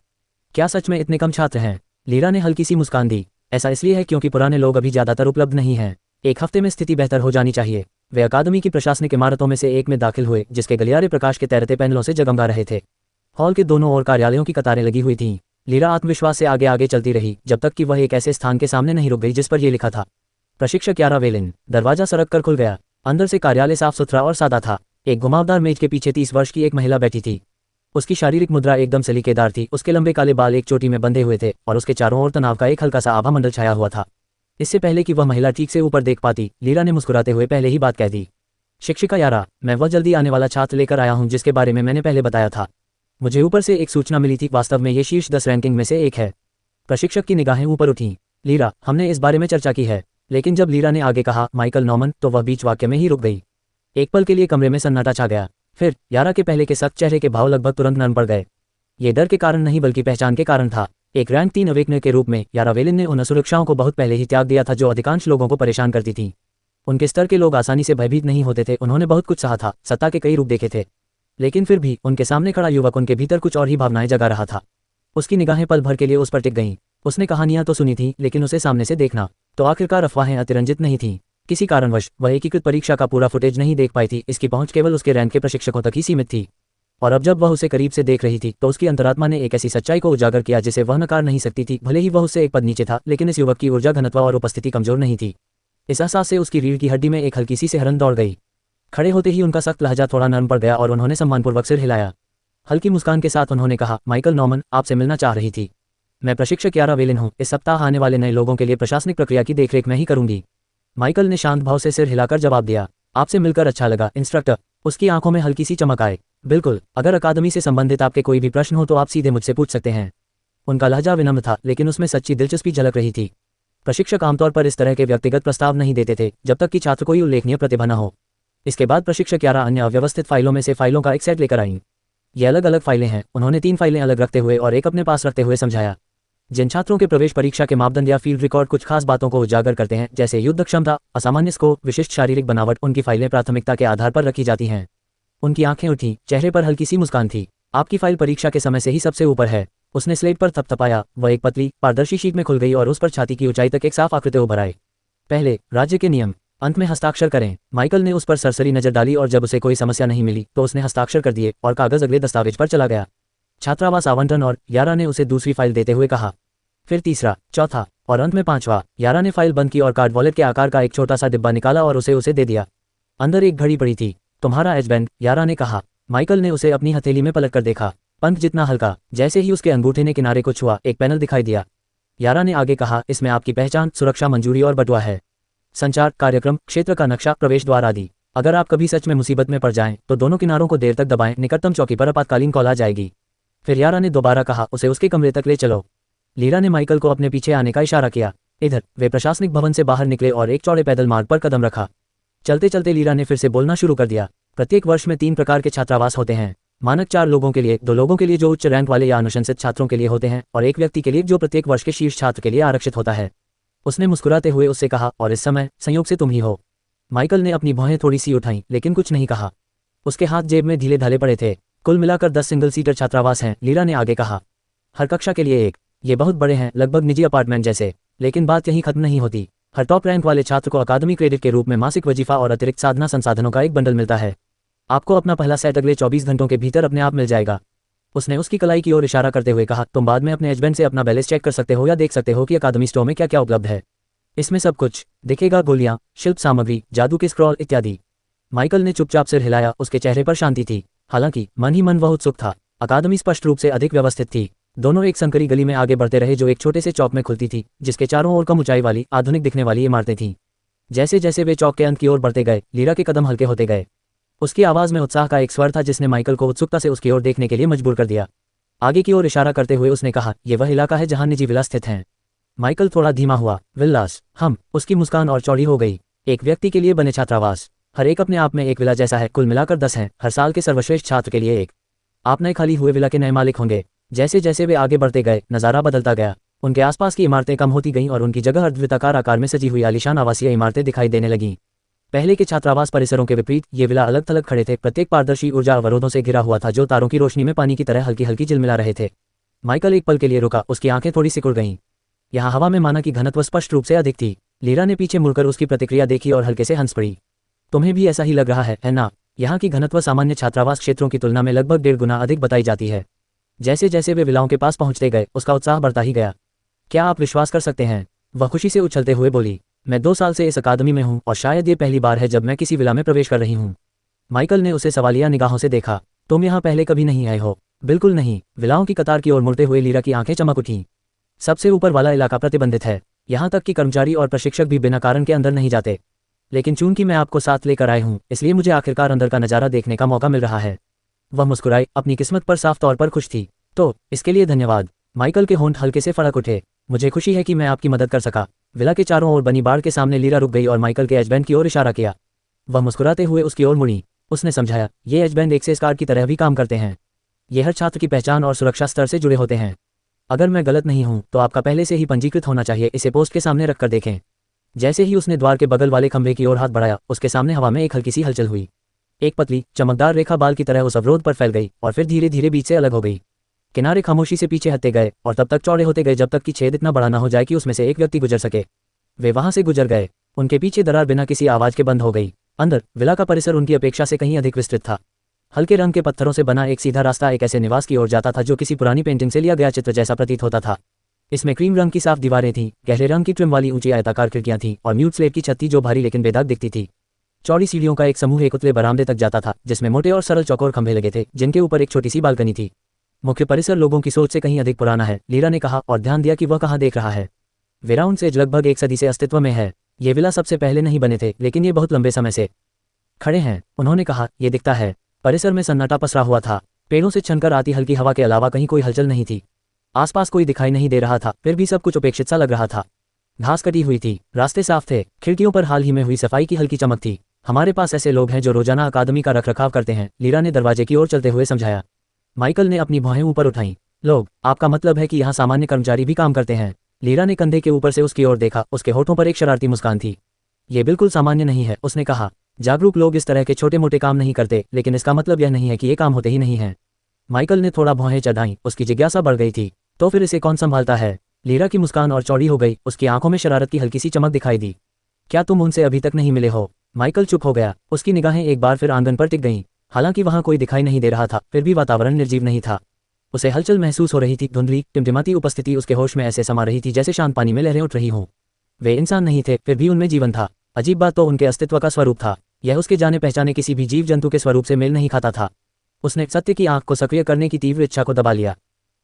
क्या सच में इतने कम छात्र हैं? लीरा ने हल्की सी मुस्कान दी। ऐसा इसलिए है क्योंकि पुराने लोग अभी ज्यादातर उपलब्ध नहीं हैं। 1 हफ्ते में स्थिति बेहतर हो जानी चाहिए। वे अकादमी की प्रशासनिक इमारतों में से एक में दाखिल हुए, जिसके गलियारे प्रकाश के तैरते पैनलों से जगमगा रहे थे। हॉल के दोनों ओर कार्यालयों की कतारें लगी हुई थीं। लीरा आत्मविश्वास से आगे आगे चलती रही, जब तक कि वह एक ऐसे स्थान के सामने नहीं रुक गई जिस पर यह लिखा था, प्रशिक्षक यारा वेलिन। दरवाजा सरक कर खुल गया। अंदर से कार्यालय साफ सुथरा और सादा था। एक घुमावदार मेज के पीछे 30 वर्ष की एक महिला बैठी थी। उसकी शारीरिक मुद्रा एकदम सलीकेदार थी। उसके लंबे काले बाल एक चोटी में बंधे हुए थे और उसके चारों ओर तनाव का एक हल्का सा आभा मंडल छाया हुआ था। इससे पहले कि वह महिला ठीक से ऊपर देख पाती, लीरा ने मुस्कुराते हुए पहले ही बात कह दी। शिक्षिका यारा, मैं वह जल्दी आने वाला छात्र लेकर आया हूं जिसके बारे में मैंने पहले बताया था। मुझे ऊपर से एक सूचना मिली थी, वास्तव में ये शीर्ष 10 रैंकिंग में से एक है। प्रशिक्षक की निगाहें ऊपर उठीं। लीरा, हमने इस बारे में चर्चा की है। लेकिन जब लीरा ने आगे कहा माइकल नॉर्मन, तो वह बीच वाक्य में ही रुक गई। एक पल के लिए कमरे में सन्नाटा छा गया। फिर यारा के पहले के सख्त चेहरे के भाव लगभग तुरंत नरम पड़ गए। ये डर के कारण नहीं बल्कि पहचान के कारण था। एक रैंक 3 अवेकनर के रूप में यारा वेलिन ने उन सुरक्षाओं को बहुत पहले ही त्याग दिया था जो अधिकांश लोगों को परेशान करती थीं। उनके स्तर के लोग आसानी से भयभीत नहीं होते थे। उन्होंने बहुत कुछ सहा था, सत्ता के कई रूप देखे थे, लेकिन फिर भी उनके सामने खड़ा युवक उनके भीतर कुछ और ही भावनाएं जगा रहा था। उसकी निगाहें पल भर के लिए उस पर टिक गईं। उसने कहानियां तो सुनी थी, लेकिन उसे सामने से देखना तो आखिरकार अफवाहें अतिरंजित नहीं थीं। किसी कारणवश वह एकीकृत परीक्षा का पूरा फुटेज नहीं देख पाई थी। इसकी पहुंच केवल उसके रैंक के प्रशिक्षकों तक ही सीमित थी। और अब जब वह उसे करीब से देख रही थी, तो उसकी अंतरात्मा ने एक ऐसी सच्चाई को उजागर किया जिसे वह नकार नहीं सकती थी। भले ही वह उससे एक पद नीचे था, लेकिन इस युवक की ऊर्जा, घनत्व और उपस्थिति कमजोर नहीं थी। इस एहसास से उसकी रीढ़ की हड्डी में एक हल्की सी सिहरन दौड़ गई। खड़े होते ही उनका सख्त लहजा थोड़ा नरम पड़ गया और उन्होंने सम्मानपूर्वक सिर हिलाया। हल्की मुस्कान के साथ उन्होंने कहा, माइकल नॉर्मन, आपसे मिलना चाह रही थी। मैं प्रशिक्षक यारा वेलिन हूँ। इस सप्ताह आने वाले नए लोगों के लिए प्रशासनिक प्रक्रिया की देखरेख मैं ही करूंगी। माइकल ने शांत भाव से सिर हिलाकर जवाब दिया। आपसे मिलकर अच्छा लगा, इंस्ट्रक्टर। उसकी आंखों में हल्की सी चमक आए। बिल्कुल, अगर अकादमी से संबंधित आपके कोई भी प्रश्न हो तो आप सीधे मुझसे पूछ सकते हैं। उनका लहजा विनम्र था, लेकिन उसमें सच्ची दिलचस्पी झलक रही थी। प्रशिक्षक आमतौर पर इस तरह के व्यक्तिगत प्रस्ताव नहीं देते थे जब तक कि छात्र कोई उल्लेखनीय प्रतिभा न हो। इसके बाद प्रशिक्षक यारा अन्य अव्यवस्थित फाइलों में से फाइलों का एक सेट लेकर आईं। ये अलग अलग फाइलें हैं। उन्होंने 3 फाइलें अलग रखते हुए और एक अपने पास रखते हुए समझाया। जिन छात्रों के प्रवेश परीक्षा के मापदंड या फील्ड रिकॉर्ड कुछ खास बातों को उजागर करते हैं, जैसे युद्ध क्षमता, असामान्य स्कोर, विशिष्ट शारीरिक बनावट, उनकी फाइलें प्राथमिकता के आधार पर रखी जाती हैं। उनकी आंखें उठी, चेहरे पर हल्की सी मुस्कान थी। आपकी फाइल परीक्षा के समय से ही सबसे ऊपर है। उसने स्लेट पर थपथपाया। वह एक पतली पारदर्शी शीट में खुल गई और उस पर छाती की ऊंचाई तक एक साफ आकृति उभर आई। पहले, राज्य के नियम। अंत में हस्ताक्षर करें। माइकल ने उस पर सरसरी नजर डाली और जब उसे कोई समस्या नहीं मिली तो उसने हस्ताक्षर कर दिए और कागज अगले दस्तावेज पर चला गया। छात्रावास आवंटन, और यारा ने उसे दूसरी फाइल देते हुए कहा। फिर तीसरा, चौथा और अंत में 5वां। यारा ने फाइल बंद की और कार्ड वॉलेट के आकार का एक छोटा सा डिब्बा निकाला और उसे दे दिया। अंदर एक घड़ी पड़ी थी। तुम्हारा एज बैंड, यारा ने कहा। माइकल ने उसे अपनी हथेली में पलट कर देखा। पंख जितना हल्का। जैसे ही उसके अंगूठे ने किनारे को छुआ, एक पैनल दिखाई दिया। यारा ने आगे कहा, इसमें आपकी पहचान, सुरक्षा, मंजूरी और बटुआ है। संचार, कार्यक्रम, क्षेत्र का नक्शा, प्रवेश द्वार आदि। अगर आप कभी सच में मुसीबत में पड़ जाएं, तो दोनों किनारों को देर तक दबाएं। निकटतम चौकी पर आपातकालीन कॉल आ जाएगी। फिर यारा ने दोबारा कहा, उसे उसके कमरे तक ले चलो। लीरा ने माइकल को अपने पीछे आने का इशारा किया। इधर वे प्रशासनिक भवन से बाहर निकले और एक चौड़े पैदल मार्ग पर कदम रखा। चलते चलते लीरा ने फिर से बोलना शुरू कर दिया। प्रत्येक वर्ष में 3 प्रकार के छात्रावास होते हैं। मानक 4 लोगों के लिए, 2 लोगों के लिए जो उच्च रैंक वाले या अनुशंसित छात्रों के लिए होते हैं, और एक व्यक्ति के लिए जो प्रत्येक वर्ष के शीर्ष छात्र के लिए आरक्षित होता है। उसने मुस्कुराते हुए उससे कहा, और इस समय संयोग से तुम ही हो। माइकल ने अपनी भौहें थोड़ी सी उठाईं, लेकिन कुछ नहीं कहा। उसके हाथ जेब में ढीले ढाले पड़े थे। कुल मिलाकर 10 सिंगल सीटर छात्रावास हैं, लीरा ने आगे कहा। हर कक्षा के लिए एक। ये बहुत बड़े हैं, लगभग निजी अपार्टमेंट जैसे। लेकिन बात यहीं खत्म नहीं होती। हर टॉप रैंक वाले छात्र को अकादमी क्रेडिट के रूप में मासिक वजीफा और अतिरिक्त साधना संसाधनों का एक बंडल मिलता है। आपको अपना पहला सेट अगले 24 घंटों के भीतर अपने आप मिल जाएगा। उसने उसकी कलाई की ओर इशारा करते हुए कहा, तुम बाद में अपने एजबैंड से अपना बैलेंस चेक कर सकते हो या देख सकते हो कि अकादमी स्टोर में क्या क्या उपलब्ध है। इसमें सब कुछ दिखेगा, गोलियां, शिल्प सामग्री, जादू के स्क्रॉल इत्यादि। माइकल ने चुपचाप सिर हिलाया। उसके चेहरे पर शांति थी, हालांकि मन ही मन वह उत्सुक था। अकादमी स्पष्ट रूप से अधिक व्यवस्थित थी। दोनों एक संकरी गली में आगे बढ़ते रहे जो एक छोटे से चौक में खुलती थी, जिसके चारों ओर कम ऊंचाई वाली आधुनिक दिखने वाली इमारतें थीं। जैसे जैसे वे चौक के अंत की ओर बढ़ते गए, लीरा के कदम हल्के होते गए। उसकी आवाज में उत्साह का एक स्वर था जिसने माइकल को उत्सुकता से उसकी ओर देखने के लिए मजबूर कर दिया। आगे की ओर इशारा करते हुए उसने कहा, यह वह इलाका है जहां निजी विला स्थित हैं। माइकल थोड़ा धीमा हुआ। विल्लास, हम। उसकी मुस्कान और चौड़ी हो गई। एक व्यक्ति के लिए बने छात्रावास। हर एक अपने आप में एक विला जैसा है, कुल मिलाकर 10 हैं, हर साल के सर्वश्रेष्ठ छात्र के लिए एक। आप नए खाली हुए विला के नए मालिक होंगे। जैसे जैसे वे आगे बढ़ते गए, नज़ारा बदलता गया। उनके आसपास की इमारतें कम होती गईं और उनकी जगह अर्धवृत्ताकार आकार में सजी हुई आलीशान आवासीय इमारतें दिखाई देने लगीं। पहले के छात्रावास परिसरों के विपरीत ये विला अलग थलग खड़े थे, प्रत्येक पारदर्शी ऊर्जा अवरोधों से घिरा हुआ था जो तारों की रोशनी में पानी की तरह हल्की हल्की झिलमिला रहे थे। माइकल एक पल के लिए रुका, उसकी आंखें थोड़ी सिकुड़ गईं। यहाँ हवा में माना कि घनत्व स्पष्ट रूप से अधिक थी। लीरा ने पीछे मुड़कर उसकी प्रतिक्रिया देखी और हल्के से हंस पड़ी। तुम्हें भी ऐसा ही लग रहा है ना? यहाँ की घनत्व सामान्य छात्रावास क्षेत्रों की तुलना में लगभग 1.5 गुना अधिक बताई जाती है। जैसे जैसे वे विलाओं के पास पहुंचते गए, उसका उत्साह बढ़ता ही गया। क्या आप विश्वास कर सकते हैं? वह खुशी से उछलते हुए बोली। मैं 2 साल से इस अकादमी में हूँ और शायद ये पहली बार है जब मैं किसी विला में प्रवेश कर रही हूँ। माइकल ने उसे सवालिया निगाहों से देखा। तुम यहाँ पहले कभी नहीं आए हो? बिल्कुल नहीं। विलाओं की कतार की ओर मुड़ते हुए लीरा की आंखें चमक उठीं। सबसे ऊपर वाला इलाका प्रतिबंधित है, यहाँ तक कि कर्मचारी और प्रशिक्षक भी बिना कारण के अंदर नहीं जाते। लेकिन चूंकि मैं आपको साथ लेकर आए हूँ, इसलिए मुझे आखिरकार अंदर का नज़ारा देखने का मौका मिल रहा है। वह मुस्कुराई, अपनी किस्मत पर साफ तौर पर खुश थी। तो इसके लिए धन्यवाद। माइकल के होंठ हल्के से फड़क उठे। मुझे खुशी है कि मैं आपकी मदद कर सका। विला के चारों ओर बनी बाड़ के सामने लीरा रुक गई और माइकल के एजबैंड की ओर इशारा किया। वह मुस्कुराते हुए उसकी ओर मुड़ी। उसने समझाया, ये एजबैंड एक्सेस कार्ड की तरह भी काम करते हैं। ये हर छात्र की पहचान और सुरक्षा स्तर से जुड़े होते हैं। अगर मैं गलत नहीं हूं तो आपका पहले से ही पंजीकृत होना चाहिए। इसे पोस्ट के सामने रखकर देखें। जैसे ही उसने द्वार के बगल वाले खंभे की ओर हाथ बढ़ाया, उसके सामने हवा में एक हल्की सी हलचल हुई। एक पतली चमकदार रेखा बाल की तरह उस अवरोध पर फैल गई और फिर धीरे धीरे बीच से अलग हो गई। किनारे खामोशी से पीछे हटते गए और तब तक चौड़े होते गए जब तक कि छेद इतना बड़ा न हो जाए कि उसमें से एक व्यक्ति गुजर सके। वे वहां से गुजर गए। उनके पीछे दरार बिना किसी आवाज के बंद हो गई। अंदर विला का परिसर उनकी अपेक्षा से कहीं अधिक विस्तृत था। हल्के रंग के पत्थरों से बना एक सीधा रास्ता एक ऐसे निवास की ओर जाता था जो किसी पुरानी पेंटिंग से लिया गया चित्र जैसा प्रतीत होता था। इसमें क्रीम रंग की साफ दीवारें थीं, गहरे रंग की ट्रिम वाली ऊंची आयताकार खिड़कियां थीं और म्यूट स्लेट की छत थी जो भारी लेकिन बेदाग दिखती थी। चौड़ी सीढ़ियों का एक समूह एक उतले बरामदे तक जाता था जिसमें मोटे और सरल चौकोर खंभे लगे थे जिनके ऊपर एक छोटी सी बालकनी थी। मुख्य परिसर लोगों की सोच से कहीं अधिक पुराना है, लीरा ने कहा और ध्यान दिया कि वह कहाँ देख रहा है। वेराउंड से लगभग 1 सदी से अस्तित्व में है। ये विला सबसे पहले नहीं बने थे, लेकिन ये बहुत लंबे समय से खड़े हैं। उन्होंने कहा, ये दिखता है। परिसर में सन्नाटा पसरा हुआ था। पेड़ों से छनकर आती हल्की हवा के अलावा कहीं कोई हलचल नहीं थी। आसपास कोई दिखाई नहीं दे रहा था, फिर भी सब कुछ उपेक्षित सा लग रहा था। घास कटी हुई थी, रास्ते साफ थे, खिड़कियों पर हाल ही में हुई सफाई की हल्की चमक थी। हमारे पास ऐसे लोग हैं जो रोजाना अकादमी का रखरखाव करते हैं, लीरा ने दरवाजे की ओर चलते हुए समझाया। माइकल ने अपनी भौहें ऊपर उठाईं। लोग, आपका मतलब है कि यहाँ सामान्य कर्मचारी भी काम करते हैं? लीरा ने कंधे के ऊपर से उसकी ओर देखा, उसके होठों पर एक शरारती मुस्कान थी। ये बिल्कुल सामान्य नहीं है, उसने कहा। जागरूक लोग इस तरह के छोटे मोटे काम नहीं करते, लेकिन इसका मतलब यह नहीं है कि ये काम होते ही नहीं हैं। माइकल ने थोड़ा भौहें चढ़ाईं, उसकी जिज्ञासा बढ़ गई थी। तो फिर इसे कौन संभालता है? लीरा की मुस्कान और चौड़ी हो गई, उसकी आंखों में शरारत की हल्की सी चमक दिखाई दी। क्या तुम उनसे अभी तक नहीं मिले हो? माइकल चुप हो गया, उसकी निगाहें एक बार फिर आंगन पर टिक गईं। हालांकि वहां कोई दिखाई नहीं दे रहा था, फिर भी वातावरण निर्जीव नहीं था। उसे हलचल महसूस हो रही थी, धुंधली टिमटिमाती उपस्थिति उसके होश में ऐसे समा रही थी जैसे शांत पानी में लहरें उठ रही हों। वे इंसान नहीं थे, फिर भी उनमें जीवन था। अजीब बात तो उनके अस्तित्व का स्वरूप था। यह उसके जाने पहचाने किसी भी जीव जंतु के स्वरूप से मेल नहीं खाता था। उसने सत्य की आंख को सक्रिय करने की तीव्र इच्छा को दबा लिया।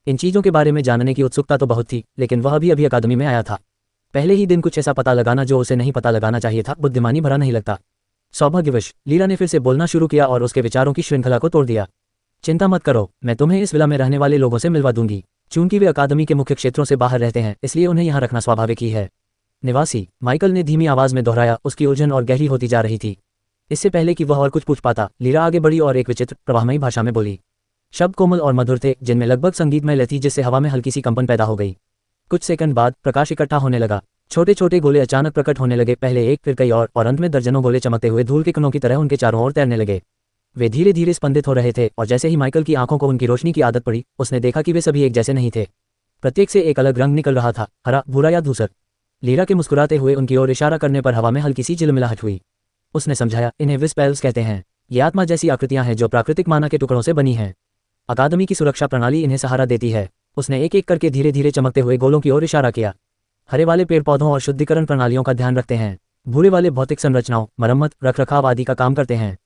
इन चीजों के बारे में जानने की उत्सुकता तो बहुत थी, लेकिन वह अभी अकादमी में आया था। पहले ही दिन कुछ ऐसा पता लगाना जो उसे नहीं पता लगाना चाहिए था, बुद्धिमानी भरा नहीं लगता। सौभाग्यवश लीरा ने फिर से बोलना शुरू किया और उसके विचारों की श्रृंखला को तोड़ दिया। चिंता मत करो, मैं तुम्हें इस विला में रहने वाले लोगों से मिलवा दूंगी। चूंकि वे अकादमी के मुख्य क्षेत्रों से बाहर रहते हैं, इसलिए उन्हें यहाँ रखना स्वाभाविक ही है। निवासी, माइकल ने धीमी आवाज में दोहराया, उसकी उलझन और गहरी होती जा रही थी। इससे पहले कि वह और कुछ पूछ पाता, लीरा आगे बढ़ी और एक विचित्र प्रवाहमयी भाषा में बोली। शब्द कोमल और मधुर थे, जिनमें लगभग संगीतमय लय थी, जिससे हवा में हल्की सी कंपन पैदा हो गई। कुछ सेकंड बाद प्रकाश इकट्ठा होने लगा। छोटे छोटे गोले अचानक प्रकट होने लगे, पहले एक फिर कई और अंत में दर्जनों गोले चमकते हुए धूल के कणों की तरह उनके चारों ओर तैरने लगे। वे धीरे धीरे स्पंदित हो रहे थे और जैसे ही माइकल की आंखों को उनकी रोशनी की आदत पड़ी, उसने देखा कि वे सभी एक जैसे नहीं थे। प्रत्येक से एक अलग रंग निकल रहा था, हरा, भूरा या धूसर। लीरा के मुस्कुराते हुए उनकी ओर इशारा करने पर हवा में हल्की सी झिलमिलाहट हुई। उसने समझाया, इन्हें विस्पेल्स कहते हैं। ये आत्मा जैसी आकृतियां हैं जो प्राकृतिक माना के टुकड़ों से बनी हैं। अकादमी की सुरक्षा प्रणाली इन्हें सहारा देती है। उसने एक एक करके धीरे धीरे चमकते हुए गोलों की ओर इशारा किया। हरे वाले पेड़ पौधों और शुद्धिकरण प्रणालियों का ध्यान रखते हैं। भूरे वाले भौतिक संरचनाओं, मरम्मत, रखरखाव आदि का काम करते हैं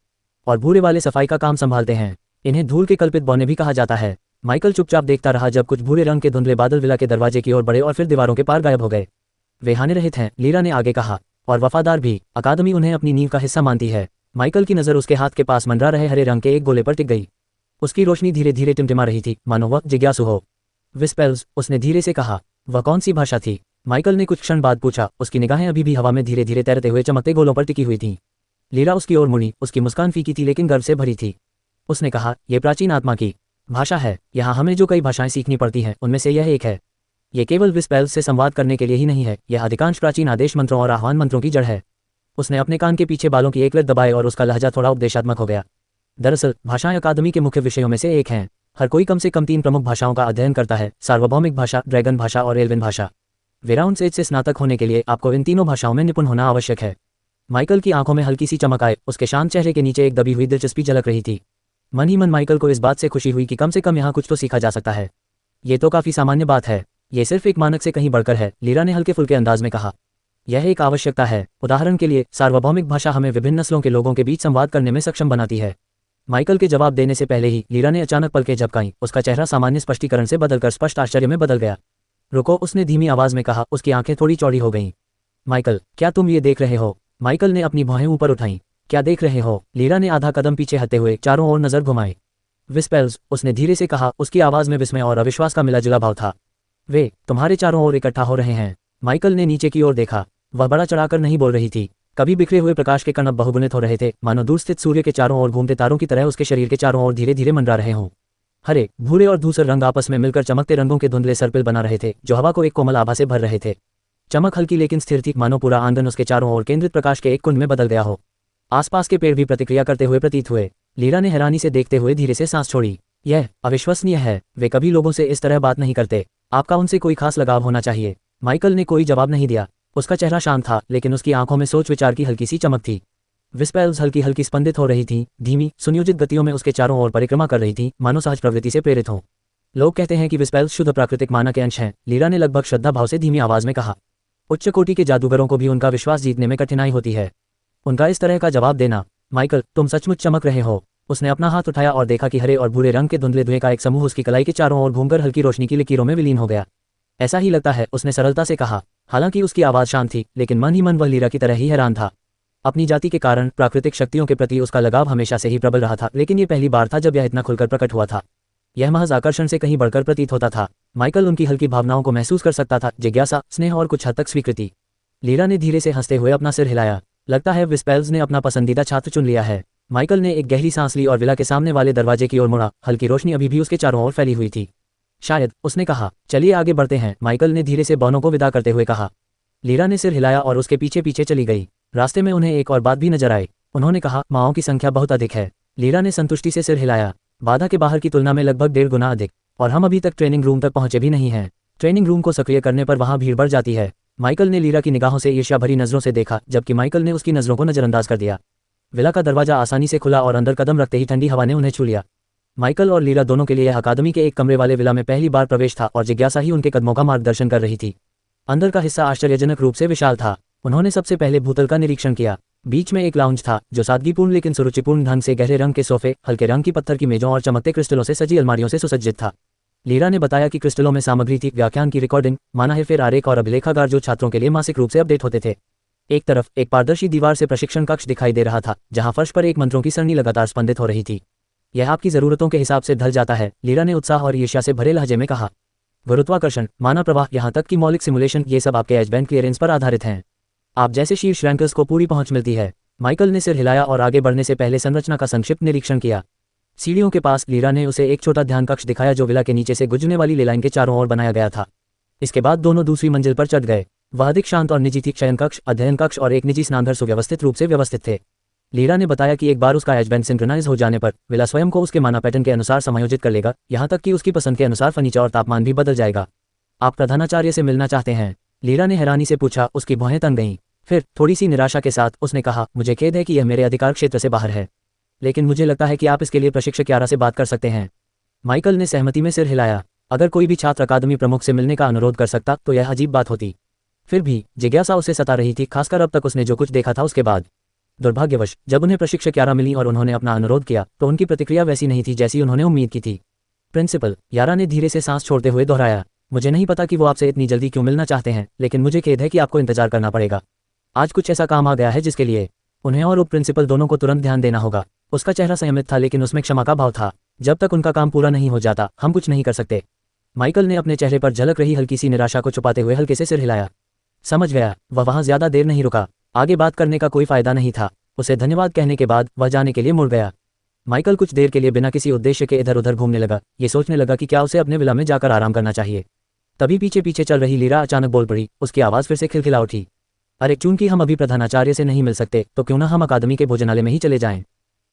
और भूरे वाले सफाई का काम संभालते हैं। इन्हें धूल के कल्पित बौने भी कहा जाता है। माइकल चुपचाप देखता रहा जब कुछ भूरे रंग के धुंधले बादल विला के दरवाजे की ओर बढ़े और फिर दीवारों के पार गायब हो गए। वे हानि रहित हैं, लीरा ने आगे कहा, और वफादार भी। अकादमी उन्हें अपनी नींव का हिस्सा मानती है। माइकल की नज़र उसके हाथ के पास मंडरा रहे हरे रंग के एक गोले पर टिक गई। उसकी रोशनी धीरे धीरे टिमटिमा रही थी, मानो वह जिज्ञासु हो। विस्पेल्स, उसने धीरे से कहा। वह कौन सी भाषा थी? माइकल ने कुछ क्षण बाद पूछा। उसकी निगाहें अभी भी हवा में धीरे धीरे तैरते हुए चमकते गोलों पर टिकी हुई थीं। लीरा उसकी ओर मुड़ी, उसकी मुस्कान फीकी थी लेकिन गर्व से भरी थी। उसने कहा, यह प्राचीन आत्मा की भाषा है। यहाँ हमें जो कई भाषाएं सीखनी पड़ती हैं उनमें से यह एक है। ये केवल विस्पेल्स से संवाद करने के लिए ही नहीं है, यह अधिकांश प्राचीन आदेश मंत्रों और आह्वान मंत्रों की जड़ है। उसने अपने कान के पीछे बालों की एक लत दबाए और उसका लहजा थोड़ा उपदेशात्मक हो गया। दरअसल भाषाएं अकादमी के मुख्य विषयों में से एक हैं। हर कोई कम से कम 3 प्रमुख भाषाओं का अध्ययन करता है, सार्वभौमिक भाषा, ड्रैगन भाषा और एल्विन भाषा। वेराउंड एज से स्नातक होने के लिए आपको इन तीनों भाषाओं में निपुण होना आवश्यक है। माइकल की आंखों में हल्की सी चमक आए, उसके शांत चेहरे के नीचे एक दबी हुई दिलचस्पी झलक रही थी। मन ही मन माइकल को इस बात से खुशी हुई कि कम से कम यहाँ कुछ तो सीखा जा सकता है। ये तो काफ़ी सामान्य बात है, ये सिर्फ एक मानक से कहीं बढ़कर है, लीरा ने हल्के फुल्के अंदाज में कहा। यह एक आवश्यकता है। उदाहरण के लिए, सार्वभौमिक भाषा हमें विभिन्न नस्लों के लोगों के बीच संवाद करने में सक्षम बनाती है। माइकल के जवाब देने से पहले ही लीरा ने अचानक पलकें झपकाईं, उसका चेहरा सामान्य स्पष्टीकरण से बदलकर स्पष्ट आश्चर्य में बदल गया। रुको, उसने धीमी आवाज में कहा, उसकी आंखें थोड़ी चौड़ी हो गईं। माइकल, क्या तुम ये देख रहे हो? माइकल ने अपनी भौहें ऊपर उठाईं। क्या देख रहे हो? लीरा ने आधा कदम पीछे हटते हुए चारों ओर नजर घुमाई। विस्पेल्स, उसने धीरे से कहा, उसकी आवाज में विस्मय और अविश्वास का मिला-जुला भाव था। वे तुम्हारे चारों ओर इकट्ठा हो रहे हैं। माइकल ने नीचे की ओर देखा। वह बड़ा चढ़ाकर नहीं बोल रही थी। कभी बिखरे हुए प्रकाश के कण अब बहुगुणित हो रहे थे, मानो दूर स्थित सूर्य के चारों ओर घूमते तारों की तरह उसके शरीर के चारों ओर धीरे धीरे मंडरा रहे हों। हरे, भूरे और धूसर रंग आपस में मिलकर चमकते रंगों के धुंधले सर्पिल बना रहे थे, जो हवा को एक कोमल आभा से भर रहे थे। चमक हल्की लेकिन स्थिर थी, मानो पूरा आंगन उसके चारों ओर केंद्रित प्रकाश के एक कुंड में बदल गया हो। आसपास के पेड़ भी प्रतिक्रिया करते हुए प्रतीत हुए। लीरा ने हैरानी से देखते हुए धीरे से सांस छोड़ी। यह अविश्वसनीय है, वे कभी लोगों से इस तरह बात नहीं करते। आपका उनसे कोई खास लगाव होना चाहिए। माइकल ने कोई जवाब नहीं दिया। उसका चेहरा शांत था, लेकिन उसकी आंखों में सोच विचार की हल्की सी चमक थी। विस्पेल्स हल्की हल्की स्पंदित हो रही थी, धीमी सुनियोजित गतियों में उसके चारों ओर परिक्रमा कर रही थी, मानो सहज प्रवृत्ति से प्रेरित हों। लोग कहते हैं कि विस्पेल्स शुद्ध प्राकृतिक माना के अंश हैं, लीरा ने लगभग श्रद्धा भाव से धीमी आवाज में कहा। उच्च कोटि के जादूगरों को भी उनका विश्वास जीतने में कठिनाई होती है। उनका इस तरह का जवाब देना। माइकल, तुम सचमुच चमक रहे हो। उसने अपना हाथ उठाया और देखा कि हरे और भूरे रंग के धुंधले धुएं का एक समूह उसकी कलाई के चारों ओर घूमकर हल्की रोशनी की लकीरों में विलीन हो गया। ऐसा ही लगता है, उसने सरलता से कहा। हालांकि उसकी आवाज शांत थी, लेकिन मन ही मन वह लीरा की तरह ही हैरान था। अपनी जाति के कारण प्राकृतिक शक्तियों के प्रति उसका लगाव हमेशा से ही प्रबल रहा था, लेकिन ये पहली बार था जब यह इतना खुलकर प्रकट हुआ था। यह महज आकर्षण से कहीं बढ़कर प्रतीत होता था। माइकल उनकी हल्की भावनाओं को महसूस कर सकता था, जिज्ञासा, स्नेह और कुछ हद तक स्वीकृति। लीरा ने धीरे से हंसते हुए अपना सिर हिलाया। लगता है विस्पेल्स ने अपना पसंदीदा छात्र चुन लिया है। माइकल ने एक गहरी सांस ली और विला के सामने वाले दरवाजे की ओर मुड़ा। हल्की रोशनी अभी भी उसके चारों ओर फैली हुई थी। शायद, उसने कहा। चलिए आगे बढ़ते हैं, माइकल ने धीरे से बौनों को विदा करते हुए कहा। लीरा ने सिर हिलाया और उसके पीछे पीछे चली गई। रास्ते में उन्हें एक और बात भी नजर आई। उन्होंने कहा, माओं की संख्या बहुत अधिक है। लीरा ने संतुष्टि से सिर हिलाया। बाधा के बाहर की तुलना में लगभग 1.5 गुना अधिक, और हम अभी तक ट्रेनिंग रूम तक पहुंचे भी नहीं हैं। ट्रेनिंग रूम को सक्रिय करने पर वहां भीड़ बढ़ जाती है। माइकल ने लीरा की निगाहों से ईर्ष्या भरी नजरों से देखा, जबकि माइकल ने उसकी नजरों को नजरअंदाज कर दिया। विला का दरवाजा आसानी से खुला और अंदर कदम रखते ही ठंडी हवा ने उन्हें छू लिया। माइकल और लीरा दोनों के लिए यह अकादमी के एक कमरे वाले विला में पहली बार प्रवेश था और जिज्ञासा ही उनके कदमों का मार्गदर्शन कर रही थी। अंदर का हिस्सा आश्चर्यजनक रूप से विशाल था। उन्होंने सबसे पहले भूतल का निरीक्षण किया। बीच में एक लाउंज था, जो सादगीपूर्ण लेकिन सुरुचिपूर्ण ढंग से गहरे रंग के सोफे, हल्के रंग की पत्थर की मेजों और चमकते क्रिस्टलों से सजी अलमारियों से सुसज्जित था। लीरा ने बताया कि क्रिस्टलों में सामग्री थी, व्याख्यान की रिकॉर्डिंग, माना है फिर आरेख और अभिलेखागार जो छात्रों के लिए मासिक रूप से अपडेट होते थे। एक तरफ एक पारदर्शी दीवार से प्रशिक्षण कक्ष दिखाई दे रहा था, जहां फर्श पर एक मंत्रों की सरणी लगातार स्पंदित हो रही थी। यह आपकी जरूरतों के हिसाब से ढल जाता है, लीरा ने उत्साह और ईर्ष्या से भरे लहजे में कहा। गुरुत्वाकर्षण, माना प्रवाह, यहाँ तक कि मौलिक सिमुलेशन, ये सब आपके एज बैंड क्लियरेंस पर आधारित हैं। आप जैसे शीर्ष रैंकर्स को पूरी पहुंच मिलती है। माइकल ने सिर हिलाया और आगे बढ़ने से पहले संरचना का संक्षिप्त निरीक्षण किया। सीढ़ियों के पास लीरा ने उसे एक छोटा ध्यान कक्ष दिखाया जो विला के नीचे से गुजरने वाली लेलाइन के चारों ओर बनाया गया था। इसके बाद दोनों दूसरी मंजिल पर चढ़ गए। वह अधिक शांत और निजी थी। शयन कक्ष, अध्ययन कक्ष और एक निजी स्नानघर सुव्यवस्थित रूप से व्यवस्थित थे। लीरा ने बताया कि एक बार उसका एज बैंड सिंक्रोनाइज हो जाने पर विला स्वयं को उसके माना पैटर्न के अनुसार समायोजित कर लेगा, यहाँ तक कि उसकी पसंद के अनुसार फर्नीचर और तापमान भी बदल जाएगा। आप प्रधानाचार्य से मिलना चाहते हैं? लीरा ने हैरानी से पूछा। उसकी भौहें तन गईं। फिर थोड़ी सी निराशा के साथ उसने कहा, मुझे खेद है कि यह मेरे अधिकार क्षेत्र से बाहर है, लेकिन मुझे लगता है कि आप इसके लिए प्रशिक्षक यारा से बात कर सकते हैं। माइकल ने सहमति में सिर हिलाया। अगर कोई भी छात्र अकादमी प्रमुख से मिलने का अनुरोध कर सकता तो यह अजीब बात होती। फिर भी जिज्ञासा उसे सता रही थी, खासकर अब तक उसने जो कुछ देखा था उसके बाद। दुर्भाग्यवश जब उन्हें प्रशिक्षक यारा मिली और उन्होंने अपना अनुरोध किया तो उनकी प्रतिक्रिया वैसी नहीं थी जैसी उन्होंने उम्मीद की थी। प्रिंसिपल, यारा ने धीरे से सांस छोड़ते हुए दोहराया, मुझे नहीं पता कि वो आपसे इतनी जल्दी क्यों मिलना चाहते हैं, लेकिन मुझे खेद है कि आपको इंतजार करना पड़ेगा। आज कुछ ऐसा काम आ गया है जिसके लिए उन्हें और उप प्रिंसिपल दोनों को तुरंत ध्यान देना होगा। उसका चेहरा संयमित था, लेकिन उसमें क्षमा का भाव था। जब तक उनका काम पूरा नहीं हो जाता हम कुछ नहीं कर सकते। माइकल ने अपने चेहरे पर झलक रही हल्की सी निराशा को छुपाते हुए हल्के से सिर हिलाया। समझ गया। वह वहां ज्यादा देर नहीं रुका। आगे बात करने का कोई फायदा नहीं था। उसे धन्यवाद कहने के बाद वह जाने के लिए मुड़ गया। माइकल कुछ देर के लिए बिना किसी उद्देश्य के इधर उधर घूमने लगा। ये सोचने लगा कि क्या उसे अपने विला में जाकर आराम करना चाहिए। तभी पीछे पीछे चल रही लीरा अचानक बोल पड़ी। उसकी आवाज़ फिर से खिलखिला उठी। अरे चूंकि हम अभी प्रधानाचार्य से नहीं मिल सकते तो क्यों ना हम अकादमी के भोजनालय में ही चले जाएं।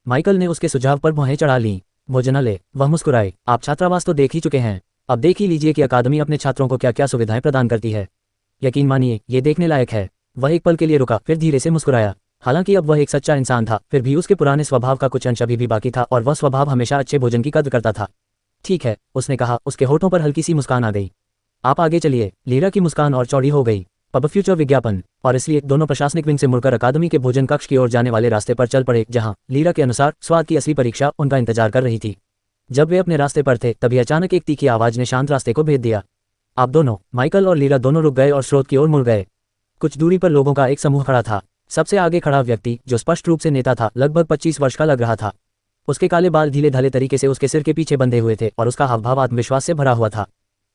माइकल ने उसके सुझाव पर भौहें चढ़ा लीं। भोजनालय? वह मुस्कुराए। आप छात्रावास तो देख ही चुके हैं, अब देख ही लीजिए कि अकादमी अपने छात्रों को क्या क्या सुविधाएं प्रदान करती है। यकीन मानिए ये देखने लायक है। वह एक पल के लिए रुका, फिर धीरे से मुस्कुराया। हालांकि अब वह एक सच्चा इंसान था, फिर भी उसके पुराने स्वभाव का कुछ अंश अभी भी बाकी था और वह स्वभाव हमेशा अच्छे भोजन की कद्र करता था। ठीक है, उसने कहा। उसके होठों पर हल्की सी मुस्कान आ गई। आप आगे चलिए। लीरा की मुस्कान और चौड़ी हो गई। पब फ्यूचर विज्ञापन। और इसलिए दोनों प्रशासनिक विंग से मुड़कर अकादमी के भोजन कक्ष की ओर जाने वाले रास्ते पर चल पड़े, जहां लीरा के अनुसार स्वाद की असली परीक्षा उनका इंतजार कर रही थी। जब वे अपने रास्ते पर थे तभी अचानक एक तीखी आवाज ने शांत रास्ते को भेद दिया। आप दोनों। माइकल और लीरा दोनों रुक गए और स्रोत की ओर मुड़ गए। कुछ दूरी पर लोगों का एक समूह खड़ा था। सबसे आगे खड़ा व्यक्ति, जो स्पष्ट रूप से नेता था, लगभग 25 वर्ष का लग रहा था। उसके काले बाल ढीले ढाले तरीके से उसके सिर के पीछे बंधे हुए थे और उसका हावभाव आत्मविश्वास से भरा हुआ था।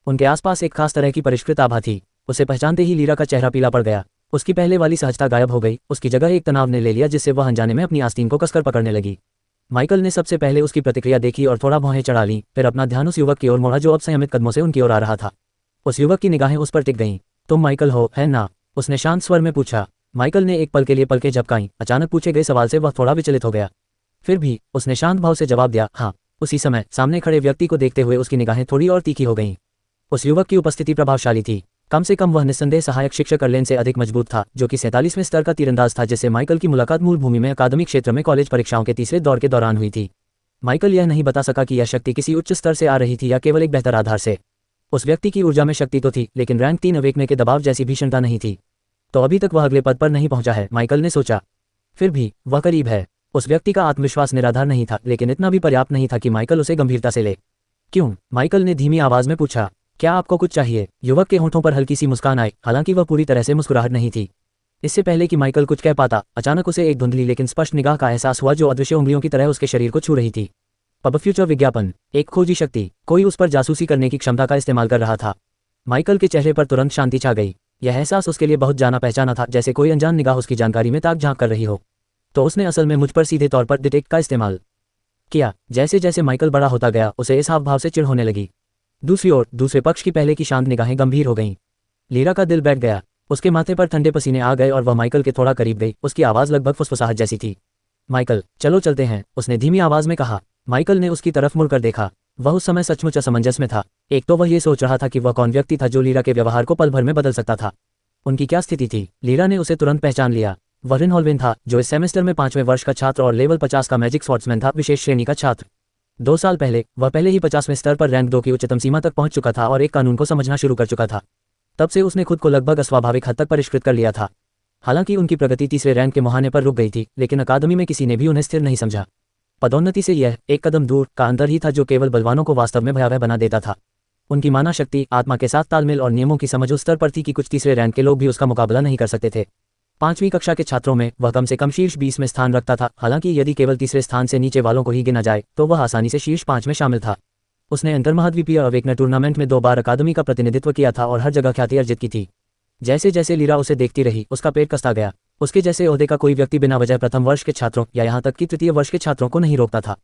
उनके आसपास एक खास तरह की परिष्कृत आभा थी। उसे पहचानते ही लीरा का चेहरा पीला पड़ गया। उसकी पहले वाली सहजता गायब हो गई। उसकी जगह एक तनाव ने ले लिया, जिससे वह अनजाने में अपनी आस्तीन को कसकर पकड़ने लगी। माइकल ने सबसे पहले उसकी प्रतिक्रिया देखी और थोड़ा भौहें चढ़ा ली, फिर अपना ध्यान उस युवक की ओर मोड़ा जो अब संयमित कदमों से उनकी ओर आ रहा था। उस युवक की निगाहें उस पर टिक गईं। तुम माइकल हो, है ना? उसने शांत स्वर में पूछा। माइकल ने एक पल के लिए पलकें झपकाईं। अचानक पूछे गए सवाल से वह थोड़ा विचलित हो गया। फिर भी उसने शांत भाव से जवाब दिया, हाँ। उसी समय सामने खड़े व्यक्ति को देखते हुए उसकी निगाहें थोड़ी और तीखी हो गईं। उस युवक की उपस्थिति प्रभावशाली थी। कम से कम वह निस्संदेह सहायक शिक्षक अर्लेन से अधिक मजबूत था, जो कि 47वें स्तर का तीरंदाज था, जिससे माइकल की मुलाकात मूल भूमि में अकादमिक क्षेत्र में कॉलेज परीक्षाओं के तीसरे दौर के दौरान हुई थी। माइकल यह नहीं बता सका कि यह शक्ति किसी उच्च स्तर से आ रही थी या केवल एक बेहतर आधार से। उस व्यक्ति की ऊर्जा में शक्ति तो थी, लेकिन रैंक 3 अवेकने के दबाव जैसी भीषणता नहीं थी। तो अभी तक वह अगले पद पर नहीं पहुंचा है, माइकल ने सोचा। फिर भी वह करीब है। उस व्यक्ति का आत्मविश्वास निराधार नहीं था, लेकिन इतना भी पर्याप्त नहीं था कि माइकल उसे गंभीरता से ले। क्यों? माइकल ने धीमी आवाज में पूछा। क्या आपको कुछ चाहिए? युवक के होठों पर हल्की सी मुस्कान आई, हालांकि वह पूरी तरह से मुस्कुराहट नहीं थी। इससे पहले कि माइकल कुछ कह पाता, अचानक उसे एक धुंधली लेकिन स्पष्ट निगाह का एहसास हुआ, जो अदृश्य उंगलियों की तरह उसके शरीर को छू रही थी। पब फ्यूचर विज्ञापन। एक खोजी शक्ति। कोई उस पर जासूसी करने की क्षमता का इस्तेमाल कर रहा था। माइकल के चेहरे पर तुरंत शांति छा गई। यह एहसास उसके लिए बहुत जाना पहचाना था, जैसे कोई अनजान निगाह उसकी जानकारी में ताक झांक कर रही हो। तो उसने असल में मुझ पर सीधे तौर पर डिटेक्ट का इस्तेमाल किया। जैसे जैसे माइकल बड़ा होता गया, उसे इस हाव भाव से चिढ़ होने लगी। दूसरी ओर दूसरे पक्ष की पहले की शांत निगाहें गंभीर हो गईं। लीरा का दिल बैठ गया। उसके माथे पर ठंडे पसीने आ गए और वह माइकल के थोड़ा करीब गई। उसकी आवाज़ लगभग फुसफुसाहट जैसी थी। माइकल, चलो चलते हैं, उसने धीमी आवाज़ में कहा। माइकल ने उसकी तरफ मुड़कर देखा। वह उस समय सचमुच असमंजस में था। एक तो वह ये सोच रहा था कि वह कौन व्यक्ति था जो लीरा के व्यवहार को पल भर में बदल सकता था। उनकी क्या स्थिति थी? लीरा ने उसे तुरंत पहचान लिया। वह रिन हॉलवेन था, जो इस सेमेस्टर में 5वें वर्ष का छात्र और लेवल 50 का मैजिक स्वॉर्ड्समैन था, विशेष श्रेणी का छात्र। 2 साल पहले वह पहले ही 50वें स्तर पर रैंक 2 की उच्चतम सीमा तक पहुंच चुका था और एक कानून को समझना शुरू कर चुका था। तब से उसने खुद को लगभग अस्वाभाविक हद तक परिष्कृत कर लिया था। हालांकि उनकी प्रगति तीसरे रैंक के मुहाने पर रुक गई थी, लेकिन अकादमी में किसी ने भी उन्हें स्थिर नहीं समझा। पदोन्नति से यह एक कदम दूर का अंतर ही था जो केवल बलवानों को वास्तव में भयावह बना देता था। उनकी माना शक्ति, आत्मा के साथ तालमेल और नियमों की समझ उस स्तर पर थी कि कुछ तीसरे रैंक के लोग भी उसका मुकाबला नहीं कर सकते थे। 5वीं कक्षा के छात्रों में वह कम से कम शीर्ष 20 में स्थान रखता था। हालांकि यदि केवल तीसरे स्थान से नीचे वालों को ही गिना जाए तो वह आसानी से शीर्ष 5 में शामिल था। उसने अंतर्महाद्वीपीय अवेकनर टूर्नामेंट में 2 बार अकादमी का प्रतिनिधित्व किया था और हर जगह ख्याति अर्जित की थी। जैसे जैसे लीरा उसे देखती रही, उसका पेट कसता गया। उसके जैसे ओहदे का कोई व्यक्ति बिना वजह प्रथम वर्ष के छात्रों या यहाँ तक कि तृतीय वर्ष के छात्रों को नहीं रोकता था।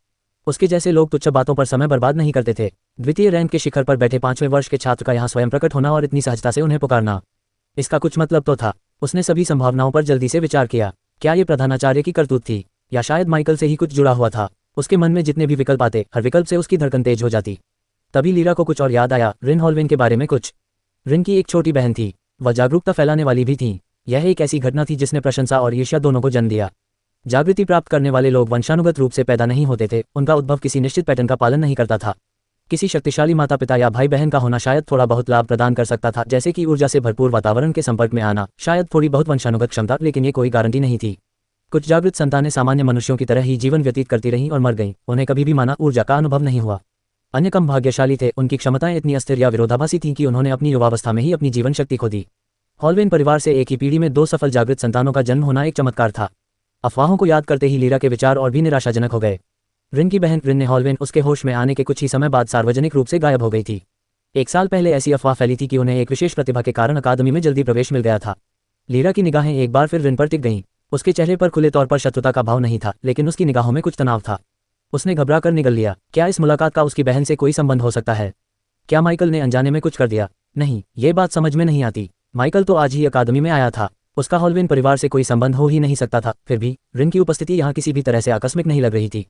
उसके जैसे लोग तुच्छ बातों पर समय बर्बाद नहीं करते थे। द्वितीय रैंक के शिखर पर बैठे 5वें वर्ष के छात्र का यहाँ स्वयं प्रकट होना और इतनी सहजता से उन्हें पुकारना, इसका कुछ मतलब तो था। उसने सभी संभावनाओं पर जल्दी से विचार किया। क्या ये प्रधानाचार्य की करतूत थी, या शायद माइकल से ही कुछ जुड़ा हुआ था? उसके मन में जितने भी विकल्प आते, हर विकल्प से उसकी धड़कन तेज हो जाती। तभी लीरा को कुछ और याद आया, रिन हॉलवेन के बारे में कुछ। रिन की एक छोटी बहन थी। वह जागरूकता फैलाने वाली भी थी। यह एक ऐसी घटना थी जिसने प्रशंसा और ईर्ष्या दोनों को जन्म दिया। जागृति प्राप्त करने वाले लोग वंशानुगत रूप से पैदा नहीं होते थे। उनका उद्भव किसी निश्चित पैटर्न का पालन नहीं करता था। किसी शक्तिशाली माता पिता या भाई बहन का होना शायद थोड़ा बहुत लाभ प्रदान कर सकता था, जैसे कि ऊर्जा से भरपूर वातावरण के संपर्क में आना, शायद थोड़ी बहुत वंशानुगत क्षमता, लेकिन ये कोई गारंटी नहीं थी। कुछ जागृत संतानें सामान्य मनुष्यों की तरह ही जीवन व्यतीत करती रहीं और मर गईं। उन्हें कभी भी माना ऊर्जा का अनुभव नहीं हुआ। अन्य कम भाग्यशाली थे। उनकी क्षमताएं इतनी अस्थिर या विरोधाभासी थीं कि उन्होंने अपनी युवावस्था में ही अपनी जीवन शक्ति खो दी। हॉलवेन परिवार से एक ही पीढ़ी में 2 सफल जागृत संतानों का जन्म होना एक चमत्कार था। अफवाहों को याद करते ही लीरा के विचार और भी निराशाजनक हो गए। रिन की बहन रिन्ने हॉलवेन उसके होश में आने के कुछ ही समय बाद सार्वजनिक रूप से गायब हो गई थी। 1 साल पहले ऐसी अफवाह फैली थी कि उन्हें एक विशेष प्रतिभा के कारण अकादमी में जल्दी प्रवेश मिल गया था। लीरा की निगाहें एक बार फिर रिन पर टिक गईं। उसके चेहरे पर खुले तौर पर शत्रुता का भाव नहीं था, लेकिन उसकी निगाहों में कुछ तनाव था। उसने घबराकर निगल लिया, क्या इस मुलाकात का उसकी बहन से कोई संबंध हो सकता है? क्या माइकल ने अनजाने में कुछ कर दिया? नहीं, ये बात समझ में नहीं आती। माइकल तो आज ही अकादमी में आया था, उसका हॉलवेन परिवार से कोई संबंध हो ही नहीं सकता था। फिर भी रिन की उपस्थिति यहाँ किसी भी तरह से आकस्मिक नहीं लग रही थी।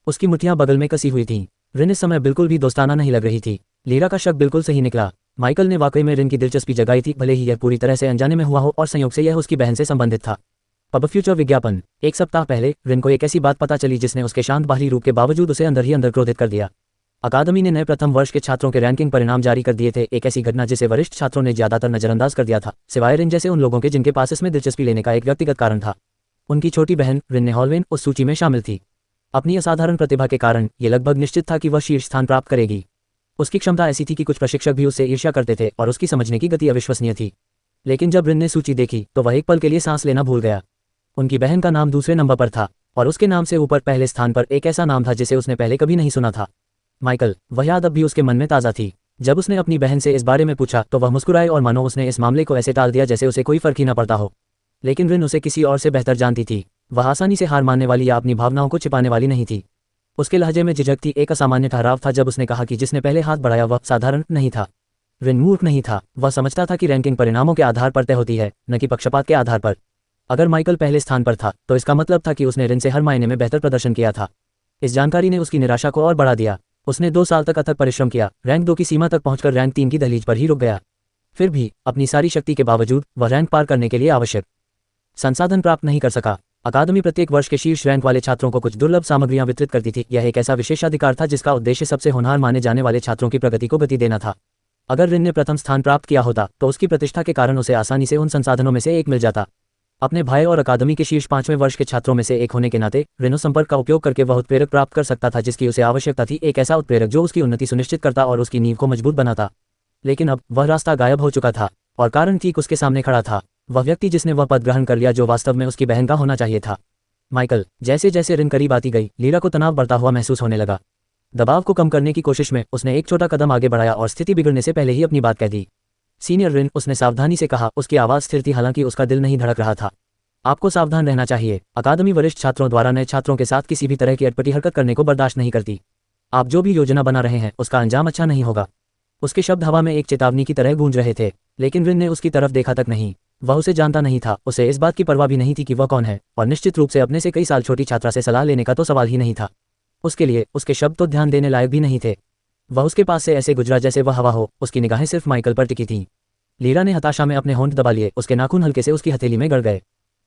उसकी मुठ्ठियां बगल में कसी हुई थीं। रिन इस समय बिल्कुल भी दोस्ताना नहीं लग रही थी। लीरा का शक बिल्कुल सही निकला। माइकल ने वाकई में रिन की दिलचस्पी जगाई थी, भले ही यह पूरी तरह से अनजाने में हुआ हो और संयोग से यह उसकी बहन से संबंधित था। अब फ्यूचर विज्ञापन। 1 सप्ताह पहले रिन को एक ऐसी बात पता चली जिसने उसके शांत बाहरी रूप के बावजूद उसे अंदर ही अंदर क्रोधित कर दिया। अकादमी ने नए प्रथम वर्ष के छात्रों के रैंकिंग परिणाम जारी कर दिए थे, एक ऐसी घटना जिसे वरिष्ठ छात्रों ने ज्यादातर नजरअंदाज कर दिया था, सिवाय रिन जैसे उन लोगों के जिनके पास इसमें दिलचस्पी लेने का एक व्यक्तिगत कारण था। उनकी छोटी बहन रिन्ने हॉलवेन उस सूची में शामिल थी। अपनी असाधारण प्रतिभा के कारण ये लगभग निश्चित था कि वह शीर्ष स्थान प्राप्त करेगी। उसकी क्षमता ऐसी थी कि कुछ प्रशिक्षक भी उससे ईर्ष्या करते थे और उसकी समझने की गति अविश्वसनीय थी। लेकिन जब रिन ने सूची देखी तो वह एक पल के लिए सांस लेना भूल गया। उनकी बहन का नाम दूसरे नंबर पर था और उसके नाम से ऊपर पहले स्थान पर एक ऐसा नाम था जिसे उसने पहले कभी नहीं सुना था, माइकल। वह याद अब भी उसके मन में ताज़ा थी। जब उसने अपनी बहन से इस बारे में पूछा तो वह मुस्कुराए और मानो उसने इस मामले को ऐसे टाल दिया जैसे उसे कोई फर्क ही न पड़ता हो। लेकिन रिन उसे किसी और से बेहतर जानती थी। वह आसानी से हार मानने वाली या अपनी भावनाओं को छिपाने वाली नहीं थी। उसके लहजे में झिझक थी, एक असामान्य ठहराव था जब उसने कहा कि जिसने पहले हाथ बढ़ाया वह साधारण नहीं था। रिन मूर्ख नहीं था। वह समझता था कि रैंकिंग परिणामों के आधार पर तय होती है, न कि पक्षपात के आधार पर। अगर माइकल पहले स्थान पर था तो इसका मतलब था कि उसने रिन से हर मायने में बेहतर प्रदर्शन किया था। इस जानकारी ने उसकी निराशा को और बढ़ा दिया। उसने 2 साल तक अथक परिश्रम किया, रैंक 2 की सीमा तक पहुंचकर रैंक 3 की दहलीज पर ही रुक गया। फिर भी अपनी सारी शक्ति के बावजूद वह रैंक पार करने के लिए आवश्यक संसाधन प्राप्त नहीं कर सका। अकादमी प्रत्येक वर्ष के शीर्ष रैंक वाले छात्रों को कुछ दुर्लभ सामग्रियां वितरित करती थी। यह एक ऐसा विशेषाधिकार था जिसका उद्देश्य सबसे होनहार माने जाने वाले छात्रों की प्रगति को गति देना था। अगर रिन ने प्रथम स्थान प्राप्त किया होता तो उसकी प्रतिष्ठा के कारण उसे आसानी से उन संसाधनों में से एक मिल जाता। अपने भाई और अकादमी के शीर्ष 5वें वर्ष के छात्रों में से एक होने के नाते रिनो संपर्क का उपयोग करके वह उत्प्रेरक प्राप्त कर सकता था जिसकी उसे आवश्यकता थी, एक ऐसा उत्प्रेरक जो उसकी उन्नति सुनिश्चित करता और उसकी नींव को मजबूत बनाता। लेकिन अब वह रास्ता गायब हो चुका था और कारण ठीक उसके सामने खड़ा था, वह व्यक्ति जिसने वह पद ग्रहण कर लिया जो वास्तव में उसकी बहन का होना चाहिए था, माइकल। जैसे जैसे रिन करीब आती गई, लीरा को तनाव बढ़ता हुआ महसूस होने लगा। दबाव को कम करने की कोशिश में उसने एक छोटा कदम आगे बढ़ाया और स्थिति बिगड़ने से पहले ही अपनी बात कह दी। सीनियर रिन, उसने सावधानी से कहा। उसकी आवाज़ स्थिर थी, हालांकि उसका दिल नहीं धड़क रहा था। आपको सावधान रहना चाहिए। अकादमी वरिष्ठ छात्रों द्वारा नए छात्रों के साथ किसी भी तरह की अटपटी हरकत करने को बर्दाश्त नहीं करती। आप जो भी योजना बना रहे हैं उसका अंजाम अच्छा नहीं होगा। उसके शब्द हवा में एक चेतावनी की तरह गूंज रहे थे, लेकिन रिन ने उसकी तरफ देखा तक नहीं। वह उसे जानता नहीं था, उसे इस बात की परवाह भी नहीं थी कि वह कौन है, और निश्चित रूप से अपने से कई साल छोटी छात्रा से सलाह लेने का तो सवाल ही नहीं था। उसके लिए उसके शब्द तो ध्यान देने लायक भी नहीं थे। वह उसके पास से ऐसे गुजरा जैसे वह हवा हो। उसकी निगाहें सिर्फ माइकल पर टिकी थीं। लीरा ने हताशा में अपने होंठ दबा लिए, उसके नाखून हल्के से उसकी हथेली में गड़ गए।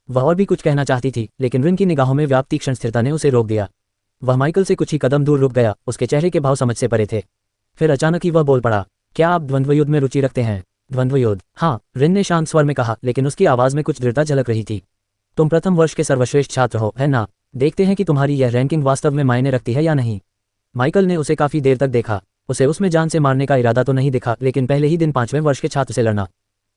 वह और भी कुछ कहना चाहती थी, लेकिन रिन की निगाहों में व्याप्त तीक्ष्ण स्थिरता ने उसे रोक दिया। वह माइकल से कुछ ही कदम दूर रुक गया, उसके चेहरे के भाव समझ से परे थे। फिर अचानक ही वह बोल पड़ा, क्या आप द्वंद्व युद्ध में रुचि रखते हैं? द्वंद्व युद्ध? हाँ, रिन ने शांत स्वर में कहा, लेकिन उसकी आवाज़ में कुछ दृढ़ता झलक रही थी। तुम प्रथम वर्ष के सर्वश्रेष्ठ छात्र हो, है ना? देखते हैं कि तुम्हारी यह रैंकिंग वास्तव में मायने रखती है या नहीं। माइकल ने उसे काफी देर तक देखा। उसे उसमें जान से मारने का इरादा तो नहीं दिखा, लेकिन पहले ही दिन 5वें वर्ष के छात्र से लड़ना,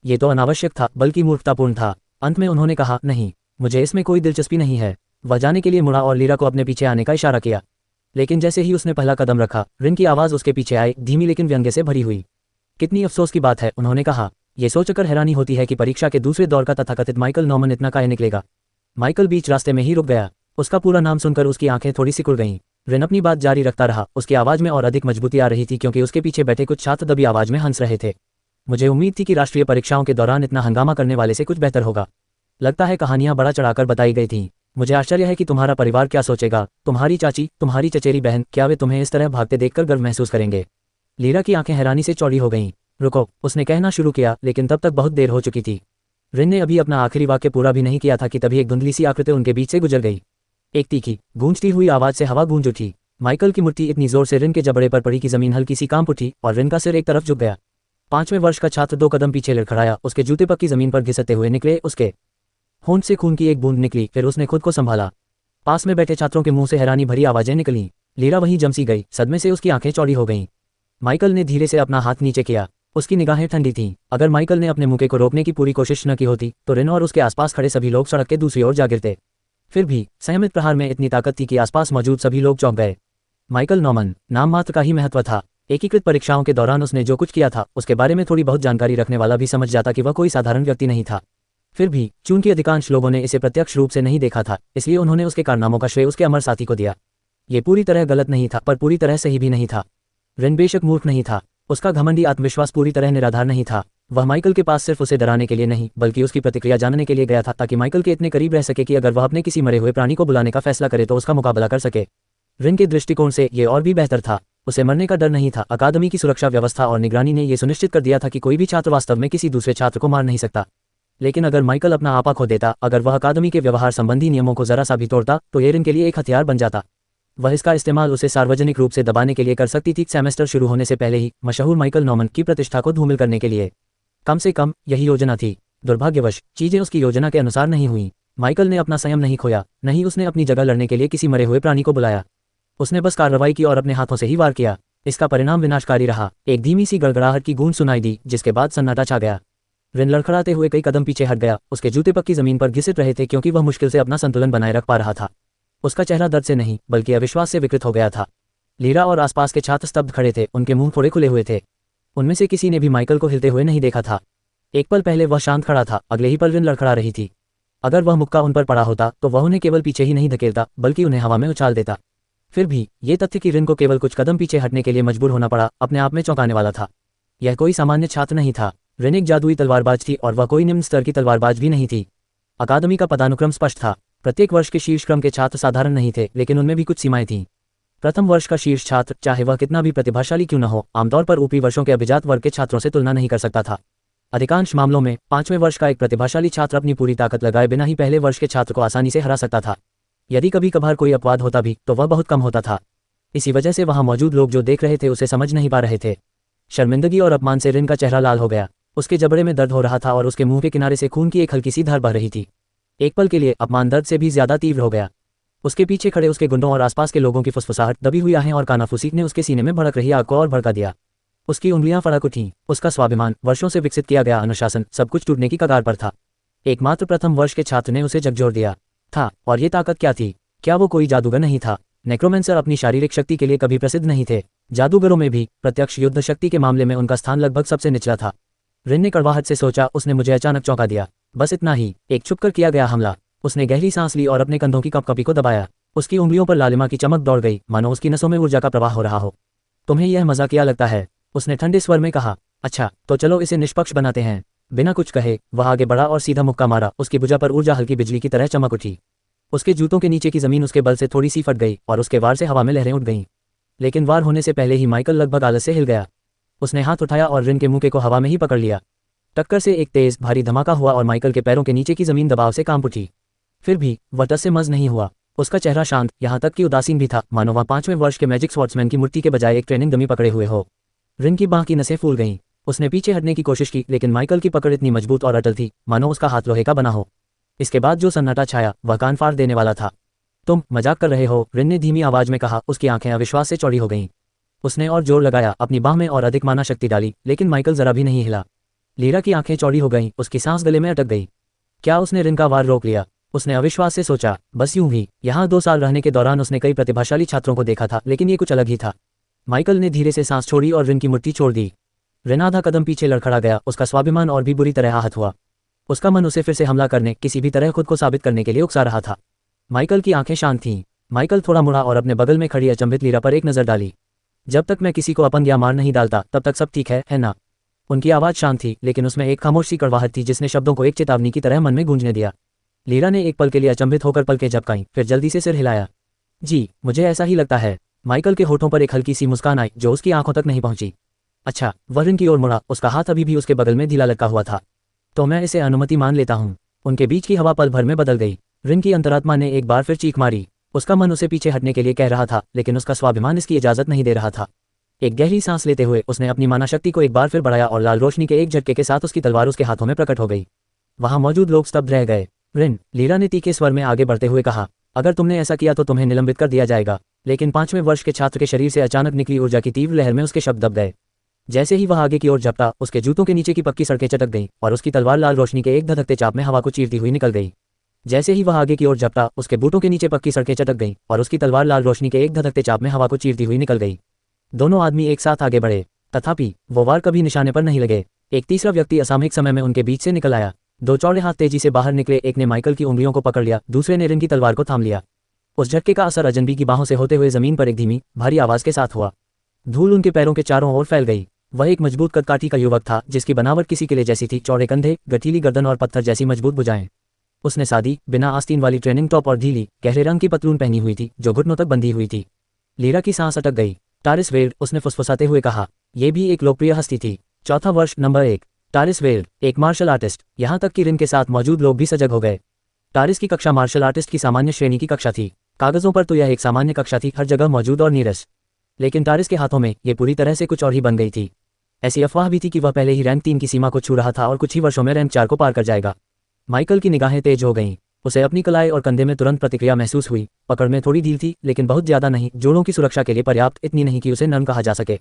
ये तो अनावश्यक था, बल्कि मूर्खतापूर्ण था। अंत में उन्होंने कहा, नहीं, मुझे इसमें कोई दिलचस्पी नहीं है। वह जाने के लिए मुड़ा और लीरा को अपने पीछे आने का इशारा किया। लेकिन जैसे ही उसने पहला कदम रखा, रिन की आवाज़ उसके पीछे आई, धीमी लेकिन व्यंग्य से भरी हुई। कितनी अफसोस की बात है, उन्होंने कहा। यह सोचकर हैरानी होती है कि परीक्षा के दूसरे दौर का तथाकथित माइकल नॉर्मन इतना काहे निकलेगा। माइकल बीच रास्ते में ही रुक गया। उसका पूरा नाम सुनकर उसकी आंखें थोड़ी सिकुड़ गईं। रिन अपनी बात जारी रखता रहा। उसकी आवाज़ में और अधिक मजबूती आ रही थी क्योंकि उसके पीछे बैठे कुछ छात्र दबी आवाज़ में हंस रहे थे। मुझे उम्मीद थी कि राष्ट्रीय परीक्षाओं के दौरान इतना हंगामा करने वाले से कुछ बेहतर होगा। लगता है कहानियां बड़ा चढ़ाकर बताई गई थीं। मुझे आश्चर्य है कि तुम्हारा परिवार क्या सोचेगा। तुम्हारी चाची, तुम्हारी चचेरी बहन, क्या वे तुम्हें इस तरह भागते देखकर गर्व महसूस करेंगे? लीरा की आंखें हैरानी से चौड़ी हो गईं। रुको, उसने कहना शुरू किया, लेकिन तब तक बहुत देर हो चुकी थी। रिन ने अभी अपना आखिरी वाक्य पूरा भी नहीं किया था कि तभी एक धुंधली सी आकृति उनके बीच से गुजर गई। एक तीखी, गूंजती हुई आवाज से हवा गूंज उठी। माइकल की मुट्ठी इतनी जोर से रिन के जबड़े पर पड़ी कि जमीन हल्की सी कांप उठी और रिन का सिर एक तरफ झुक गया। 5वें वर्ष का छात्र 2 कदम पीछे लड़खड़ाया। उसके जूते पक्की जमीन पर घिसते हुए निकले। उसके होंठ से खून की एक बूंद निकली। फिर उसने खुद को संभाला। पास में बैठे छात्रों के मुंह से हैरानी भरी आवाजें निकलीं। लीरा वहीं जमसी गई। सदमे से उसकी आंखें चौड़ी हो गईं। माइकल ने धीरे से अपना हाथ नीचे किया। उसकी निगाहें ठंडी थीं। अगर माइकल ने अपने मुके को रोकने की पूरी कोशिश न की होती तो रिन और उसके आसपास खड़े सभी लोग सड़क के दूसरी ओर जा गिरते। फिर भी संयमित प्रहार में इतनी ताकत थी कि आसपास मौजूद सभी लोग चौंक गए। माइकल नॉमन, नाम मात्र का ही महत्व था। एकीकृत परीक्षाओं के दौरान उसने जो कुछ किया था उसके बारे में थोड़ी बहुत जानकारी रखने वाला भी समझ जाता कि वह कोई साधारण व्यक्ति नहीं था। फिर भी चूंकि अधिकांश लोगों ने इसे प्रत्यक्ष रूप से नहीं देखा था, इसलिए उन्होंने उसके कारनामों का श्रेय उसके अमर साथी को दिया। ये पूरी तरह गलत नहीं था, पर पूरी तरह सही भी नहीं था। रिन बेशक मूर्ख नहीं था, उसका घमंडी आत्मविश्वास पूरी तरह निराधार नहीं था। वह माइकल के पास सिर्फ उसे डराने के लिए नहीं, बल्कि उसकी प्रतिक्रिया जानने के लिए गया था, ताकि माइकल के इतने करीब रह सके कि अगर वह अपने किसी मरे हुए प्राणी को बुलाने का फैसला करे तो उसका मुकाबला कर सके। रिन के दृष्टिकोण से ये और भी बेहतर था। उसे मरने का डर नहीं था। अकादमी की सुरक्षा व्यवस्था और निगरानी ने यह सुनिश्चित कर दिया था कि कोई भी छात्र वास्तव में किसी दूसरे छात्र को मार नहीं सकता। लेकिन अगर माइकल अपना आपा खो देता, अगर वह अकादमी के व्यवहार संबंधी नियमों को जरा सा भी तोड़ता, तो ये रिन के लिए एक हथियार बन जाता। वह इसका इस्तेमाल उसे सार्वजनिक रूप से दबाने के लिए कर सकती थी, सेमेस्टर शुरू होने से पहले ही, मशहूर माइकल नॉमन की प्रतिष्ठा को धूमिल करने के लिए। कम से कम यही योजना थी। दुर्भाग्यवश चीजें उसकी योजना के अनुसार नहीं हुई। माइकल ने अपना संयम नहीं खोया, नहीं उसने अपनी जगह लड़ने के लिए किसी मरे हुए प्राणी को बुलाया। उसने बस कार्रवाई की और अपने हाथों से ही वार किया। इसका परिणाम विनाशकारी रहा। एक धीमी सी गड़गड़ाहट की गूंज सुनाई दी, जिसके बाद सन्नाटा छा गया। रिन लड़खड़ाते हुए कई कदम पीछे हट गया। उसके जूते पक्की जमीन पर घिसिट रहे थे, क्योंकि वह मुश्किल से अपना संतुलन बनाए रख पा रहा था। उसका चेहरा दर्द से नहीं, बल्कि अविश्वास से विकृत हो गया था। लीरा और आसपास के छात्र स्तब्ध खड़े थे, उनके मुंह थोड़े खुले हुए थे। उनमें से किसी ने भी माइकल को हिलते हुए नहीं देखा था। एक पल पहले वह शांत खड़ा था, अगले ही पल रिन लड़खड़ा रही थी। अगर वह मुक्का उन पर पड़ा होता तो वह उन्हें केवल पीछे ही नहीं धकेलता, बल्कि उन्हें हवा में उछाल देता। फिर भी ये तथ्य कि रिन को केवल कुछ कदम पीछे हटने के लिए मजबूर होना पड़ा, अपने आप में चौंकाने वाला था। यह कोई सामान्य छात्र नहीं था। रिन एक जादुई तलवारबाज थी, और वह कोई निम्न स्तर की तलवारबाज भी नहीं थी। अकादमी का पदानुक्रम स्पष्ट था। प्रत्येक वर्ष के शीर्ष क्रम के छात्र साधारण नहीं थे, लेकिन उनमें भी कुछ सीमाएं थीं। प्रथम वर्ष का शीर्ष छात्र, चाहे वह कितना भी प्रतिभाशाली क्यों न हो, आमतौर पर ऊपरी वर्षों के अभिजात वर्ग के छात्रों से तुलना नहीं कर सकता था। अधिकांश मामलों में पांचवें वर्ष का एक प्रतिभाशाली छात्र अपनी पूरी ताकत लगाए बिना ही पहले वर्ष के छात्र को आसानी से हरा सकता था। यदि कभी कभार कोई अपवाद होता भी, तो वह बहुत कम होता था। इसी वजह से वहां मौजूद लोग जो देख रहे थे उसे समझ नहीं पा रहे थे। शर्मिंदगी और अपमान से रिन का चेहरा लाल हो गया। उसके जबड़े में दर्द हो रहा था और उसके मुंह के किनारे से खून की एक हल्की सी धार बह रही थी। एक पल के लिए अपमान दर्द से भी ज्यादा तीव्र हो गया। उसके पीछे खड़े उसके गुंडों और आसपास के लोगों की फुसफुसाहट, दबी हुई आहें और कानाफूसी ने उसके सीने में भड़क रही आग को और भड़का दिया। उसकी उंगलियां फड़क उठीं। उसका स्वाभिमान, वर्षों से विकसित किया गया अनुशासन, सब कुछ टूटने की कगार पर था। एकमात्र प्रथम वर्ष के छात्र ने उसे झकझोर दिया था। और ये ताकत क्या थी? क्या वो कोई जादूगर नहीं था? नेक्रोमेंसर अपनी शारीरिक शक्ति के लिए कभी प्रसिद्ध नहीं थे। जादूगरों में भी प्रत्यक्ष युद्ध शक्ति के मामले में उनका स्थान लगभग सबसे निचला था। रिन ने कड़वाहट से सोचा, उसने मुझे अचानक चौंका दिया। बस इतना ही, एक छुपकर किया गया हमला। उसने गहरी सांस ली और अपने कंधों की कपकपी को दबाया। उसकी उंगलियों पर लालिमा की चमक दौड़ गई, मानो उसकी नसों में ऊर्जा का प्रवाह हो रहा हो। तुम्हें यह मजाकिया लगता है? उसने ठंडे स्वर में कहा। अच्छा, तो चलो इसे निष्पक्ष बनाते हैं। बिना कुछ कहे वह आगे बढ़ा और सीधा मुक्का मारा। उसकी भुजा पर ऊर्जा हल्की बिजली की तरह चमक उठी। उसके जूतों के नीचे की जमीन उसके बल से थोड़ी सी फट गई और उसके वार से हवा में लहरें उठ गईं। लेकिन वार होने से पहले ही माइकल लगभग आलस से हिल गया। उसने हाथ उठाया और रिन के मुंह को हवा में ही पकड़ लिया। टक्कर से एक तेज भारी धमाका हुआ और माइकल के पैरों के नीचे की जमीन दबाव से कांप उठी। फिर भी वह टस से मज नहीं हुआ। उसका चेहरा शांत, यहाँ तक कि उदासीन भी था, मानो वह 5वें वर्ष के मैजिक स्वॉर्ड्समैन की मूर्ति के बजाय एक ट्रेनिंग डमी पकड़े हुए हो। रिन की बांह की नसें फूल गईं। उसने पीछे हटने की कोशिश की, लेकिन माइकल की पकड़ इतनी मजबूत और अटल थी, मानो उसका हाथ लोहे का बना हो। इसके बाद जो सन्नाटा छाया, वह कान फाड़ देने वाला था। तुम मजाक कर रहे हो? रिन ने धीमी आवाज में कहा। उसकी आंखें अविश्वास से चौड़ी हो गईं। उसने और जोर लगाया, अपनी बांह में और अधिक माना शक्ति डाली, लेकिन माइकल जरा भी नहीं हिला। लीरा की आंखें चौड़ी हो गईं, उसकी सांस गले में अटक गई। क्या उसने रिन का वार रोक लिया? उसने अविश्वास से सोचा। बस यूं ही। यहाँ 2 साल रहने के दौरान उसने कई प्रतिभाशाली छात्रों को देखा था, लेकिन ये कुछ अलग ही था। माइकल ने धीरे से सांस छोड़ी और रिन की मुट्ठी छोड़ दी। रिन आधा कदम पीछे लड़खड़ा गया। उसका स्वाभिमान और भी बुरी तरह आहत हुआ। उसका मन उसे फिर से हमला करने, किसी भी तरह खुद को साबित करने के लिए उकसा रहा था। माइकल की आंखें शांत थीं। माइकल थोड़ा मुड़ा और अपने बगल में खड़ी अचंभित लीरा पर एक नजर डाली। जब तक मैं किसी को अपन या मार नहीं डालता, तब तक सब ठीक है ना? उनकी आवाज शांत थी, लेकिन उसमें एक खामोश सी कड़वाहट थी जिसने शब्दों को एक चेतावनी की तरह मन में गूंजने दिया। लीरा ने एक पल के लिए अचंभित होकर पलकें झपकाईं, फिर जल्दी से सिर हिलाया। जी, मुझे ऐसा ही लगता है। माइकल के होठों पर एक हल्की सी मुस्कान आई, जो उसकी आंखों तक नहीं पहुंची। अच्छा, वह रिन की ओर मुड़ा। उसका हाथ अभी भी उसके बगल में ढीला लटका हुआ था। तो मैं इसे अनुमति मान लेता हूँ। उनके बीच की हवा पल भर में बदल गई। रिन की अंतरात्मा ने एक बार फिर चीख मारी। उसका मन उसे पीछे हटने के लिए कह रहा था, लेकिन उसका स्वाभिमान इसकी इजाजत नहीं दे रहा था। एक गहरी सांस लेते हुए उसने अपनी माना शक्ति को एक बार फिर बढ़ाया और लाल रोशनी के एक झटके के साथ उसकी तलवार उसके हाथों में प्रकट हो गई। वहां मौजूद लोग स्तब्ध रह गए। रिन, लीरा ने तीखे स्वर में आगे बढ़ते हुए कहा, अगर तुमने ऐसा किया तो तुम्हें निलंबित कर दिया जाएगा। लेकिन 5वें वर्ष के छात्र के शरीर से अचानक निकली ऊर्जा की तीव्र लहर में उसके शब्द दब गए। जैसे ही वह आगे की ओर झपटा, उसके जूतों के नीचे की पक्की सड़कें चटक गईं और उसकी तलवार लाल रोशनी के एक धधकते चाप में हवा को चीरती हुई निकल गई। जैसे ही वह आगे की ओर झपटा, उसके बूटों के नीचे पक्की सड़कें चटक गईं और उसकी तलवार लाल रोशनी के एक धधकते चाप में हवा को चीरती हुई निकल गई। दोनों आदमी एक साथ आगे बढ़े, तथापि वो वार कभी निशाने पर नहीं लगे। एक तीसरा व्यक्ति असामयिक समय में उनके बीच से निकल आया। दो चौड़े हाथ तेजी से बाहर निकले, एक ने माइकल की उंगलियों को पकड़ लिया, दूसरे ने रिन की तलवार को थाम लिया। उस झटके का असर अजनबी की बाहों से होते हुए जमीन पर एक धीमी भारी आवाज के साथ हुआ। धूल उनके पैरों के चारों ओर फैल गई। वह एक मजबूत कदकाठी का युवक था, जिसकी बनावट किसी किले जैसी थी, चौड़े कंधे, गठीली गर्दन और पत्थर जैसी मजबूत भुजाएं। उसने सादी, बिना आस्तीन वाली ट्रेनिंग टॉप और ढीली, गहरे रंग की पतलून पहनी हुई थी, जो घुटनों तक बंधी हुई थी। लीरा की सांस अटक गई। टारिस वेल्ड, उसने फुसफुसाते हुए कहा। यह भी एक लोकप्रिय हस्ती थी। चौथा वर्ष, नंबर 1। टारिस वेल्ड, एक मार्शल आर्टिस्ट। यहाँ तक कि रिन के साथ मौजूद लोग भी सजग हो गए। टारिस की कक्षा मार्शल आर्टिस्ट की सामान्य श्रेणी की कक्षा थी। कागजों पर तो यह एक सामान्य कक्षा थी, हर जगह मौजूद और नीरस। लेकिन टारिस के हाथों में ये पूरी तरह से कुछ और ही बन गई थी। ऐसी अफवाह भी थी कि वह पहले ही रैंक 3 की सीमा को छू रहा था और कुछ ही वर्षों में रैंक 4 को पार कर जाएगा। माइकल की निगाहें तेज हो गईं। उसे अपनी कलाई और कंधे में तुरंत प्रतिक्रिया महसूस हुई। पकड़ में थोड़ी ढील थी, लेकिन बहुत ज्यादा नहीं, जोड़ों की सुरक्षा के लिए पर्याप्त, इतनी नहीं कि उसे नर्म कहा जा सके।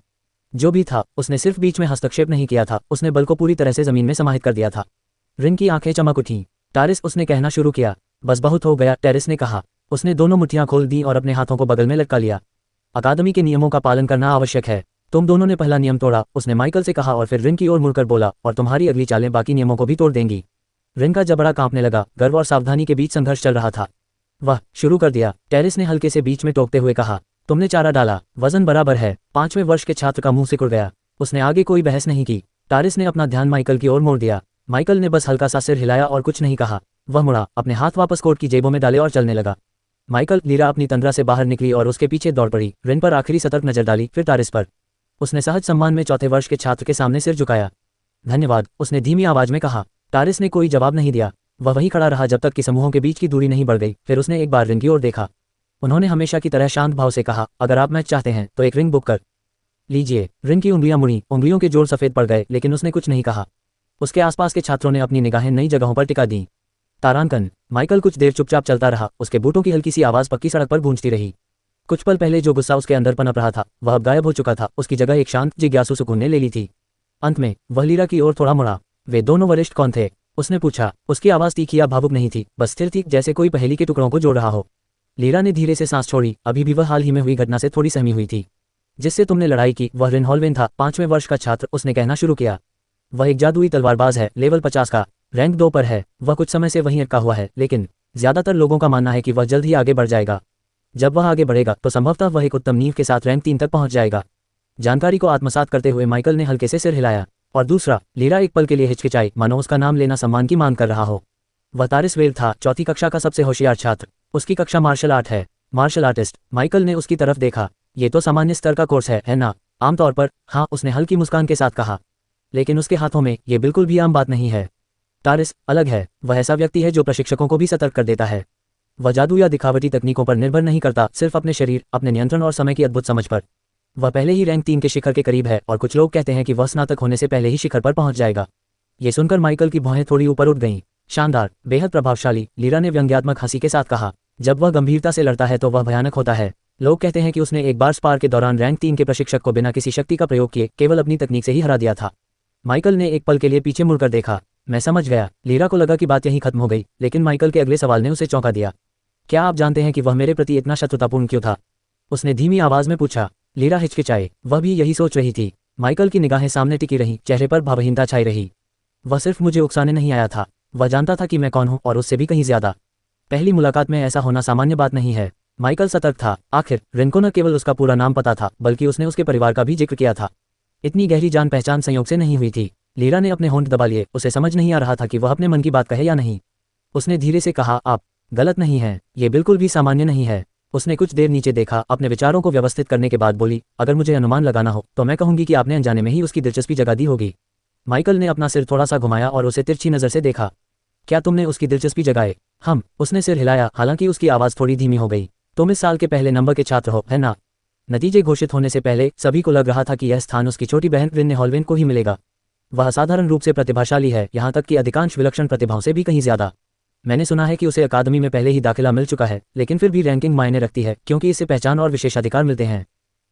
जो भी था, उसने सिर्फ बीच में हस्तक्षेप नहीं किया था, उसने बल को पूरी तरह से जमीन में समाहित कर दिया था। रिन की आंखें चमक उठीं। टारिस, उसने कहना शुरू किया। बस बहुत हो गया, टेरिस ने कहा। उसने दोनों मुट्ठियां खोल दी और अपने हाथों को बगल में लटका लिया। अकादमी के नियमों का पालन करना आवश्यक है। तुम दोनों ने पहला नियम तोड़ा, उसने माइकल से कहा और फिर रिन की ओर मुड़कर बोला, और तुम्हारी अगली चालें बाकी नियमों को भी तोड़ देंगी। रिन का जबड़ा कांपने लगा, गर्व और सावधानी के बीच संघर्ष चल रहा था। वह शुरू कर दिया, टेरिस ने हल्के से बीच में टोकते हुए कहा। तुमने चारा डाला, वजन बराबर है। 5वें वर्ष के छात्र का मुंह सिकुड़ गया। उसने आगे कोई बहस नहीं की। टारिस ने अपना ध्यान माइकल की ओर मोड़ दिया। माइकल ने बस हल्का सा सिर हिलाया और कुछ नहीं कहा। वह मुड़ा, अपने हाथ वापस कोट की जेबों में डाले और चलने लगा। माइकल, लीरा अपनी तंद्रा से बाहर निकली और उसके पीछे दौड़ पड़ी। रिन पर आखिरी सतर्क नजर डाली, फिर टारिस पर। उसने सहज सम्मान में चौथे वर्ष के छात्र के सामने सिर झुकाया। धन्यवाद, उसने धीमी आवाज में कहा। टारिस ने कोई जवाब नहीं दिया। वह वहीं खड़ा रहा जब तक कि समूहों के बीच की दूरी नहीं बढ़ गई। फिर उसने एक बार रिन की ओर देखा। उन्होंने हमेशा की तरह शांत भाव से कहा, अगर आप मैच चाहते हैं तो एक रिंग बुक कर लीजिए। रिन की उंगलियां मुड़ी, उंगलियों के जोड़ सफेद पड़ गए, लेकिन उसने कुछ नहीं कहा। उसके आसपास के छात्रों ने अपनी निगाहें नई जगहों पर टिका दी। तारांकन। माइकल कुछ देर चुपचाप चलता रहा, उसके बूटों की हल्की सी आवाज पक्की सड़क पर गूंजती रही। कुछ पल पहले जो गुस्सा उसके अंदर पनप रहा था, वह अब गायब हो चुका था। उसकी जगह एक शांत जिज्ञासु सुकून ने ले ली थी। अंत में वह लीरा की ओर थोड़ा मुड़ा। वे दोनों वरिष्ठ कौन थे? उसने पूछा। उसकी आवाज तीखी या भावुक नहीं थी, बस स्थिर थी, जैसे कोई पहेली के टुकड़ों को जोड़ रहा हो। लीरा ने धीरे से सांस छोड़ी। अभी भी वह हाल ही में हुई घटना से थोड़ी सहमी हुई थी। जिससे तुमने लड़ाई की, वह रिन हॉलवेन था, 5वें वर्ष का छात्र, उसने कहना शुरू किया। वह एक जादुई तलवारबाज है, लेवल 50 का, रैंक 2 पर है। वह कुछ समय से वहीं अटका हुआ है, लेकिन ज्यादातर लोगों का मानना है कि वह जल्द ही आगे बढ़ जाएगा। जब वह आगे बढ़ेगा तो संभवतः वह एक उत्तम नींव के साथ रैंक 3 तक पहुंच जाएगा। जानकारी को आत्मसात करते हुए माइकल ने हल्के से सिर हिलाया। और दूसरा, लीरा एक पल के लिए हिचकिचाई, मानो उसका नाम लेना सम्मान की मांग कर रहा हो। वह टारिस वेल्ड था, चौथी कक्षा का सबसे होशियार छात्र। उसकी कक्षा मार्शल आर्ट है। Martial artist. माइकल ने उसकी तरफ देखा। ये तो सामान्य स्तर का कोर्स है ना? आमतौर पर, हाँ, उसने हल्की मुस्कान के साथ कहा। लेकिन उसके हाथों में ये बिल्कुल भी आम बात नहीं है। टारिस अलग है। वह ऐसा व्यक्ति है जो प्रशिक्षकों को भी सतर्क कर देता है। वह जादू या दिखावटी तकनीकों पर निर्भर नहीं करता, सिर्फ अपने शरीर, अपने नियंत्रण और समय की अद्भुत समझ पर। वह पहले ही रैंक 3 के शिखर के करीब है और कुछ लोग कहते हैं कि वह स्नातक होने से पहले ही शिखर पर पहुंच जाएगा। ये सुनकर माइकल की भौहें थोड़ी ऊपर उठ गईं। शानदार, बेहद प्रभावशाली, लीरा ने व्यंग्यात्मक हंसी के साथ कहा। जब वह गंभीरता से लड़ता है तो वह भयानक होता है। लोग कहते हैं कि उसने एक बार स्पार के दौरान रैंक 3 के प्रशिक्षक को बिना किसी शक्ति का प्रयोग किए केवल अपनी तकनीक से ही हरा दिया था। माइकल ने एक पल के लिए पीछे मुड़कर देखा। मैं समझ गया। लीरा को लगा कि बात यहीं खत्म हो गई, लेकिन माइकल के अगले सवाल ने उसे चौंका दिया। क्या आप जानते हैं कि वह मेरे प्रति इतना शत्रुतापूर्ण क्यों था? उसने धीमी आवाज में पूछा। लीरा हिचकिचाई। वह भी यही सोच रही थी। माइकल की निगाहें सामने टिकी रहीं, चेहरे पर भावहीनता छाई रही। वह सिर्फ मुझे उकसाने नहीं आया था। वह जानता था कि मैं कौन हूं, और उससे भी कहीं ज्यादा। पहली मुलाकात में ऐसा होना सामान्य बात नहीं है। माइकल सतर्क था। आखिर रिन को न केवल उसका पूरा नाम पता था, बल्कि उसने उसके परिवार का भी जिक्र किया था। इतनी गहरी जान पहचान संयोग से नहीं हुई थी। लीरा ने अपने होंठ दबा लिए। उसे समझ नहीं आ रहा था कि वह अपने मन की बात कहे या नहीं। उसने धीरे से कहा, आप गलत नहीं हैं। ये बिल्कुल भी सामान्य नहीं है। उसने कुछ देर नीचे देखा, अपने विचारों को व्यवस्थित करने के बाद बोली, अगर मुझे अनुमान लगाना हो तो मैं कहूंगी कि आपने अनजाने में ही उसकी दिलचस्पी जगा दी होगी। माइकल ने अपना सिर थोड़ा सा घुमाया और उसे तिरछी नजर से देखा। क्या तुमने उसकी दिलचस्पी जगाए? हम। उसने सिर हिलाया, हालांकि उसकी आवाज थोड़ी धीमी हो गई। तुम इस साल के पहले नंबर के छात्र हो, है ना? नतीजे घोषित होने से पहले सभी को लग रहा था कि यह स्थान उसकी छोटी बहन रिन हॉलवेन को ही मिलेगा। वह असाधारण रूप से प्रतिभाशाली है, यहाँ तक कि अधिकांश विलक्षण प्रतिभाओं से भी कहीं ज्यादा। मैंने सुना है कि उसे अकादमी में पहले ही दाखिला मिल चुका है, लेकिन फिर भी रैंकिंग मायने रखती है, क्योंकि इससे पहचान और विशेषाधिकार मिलते हैं।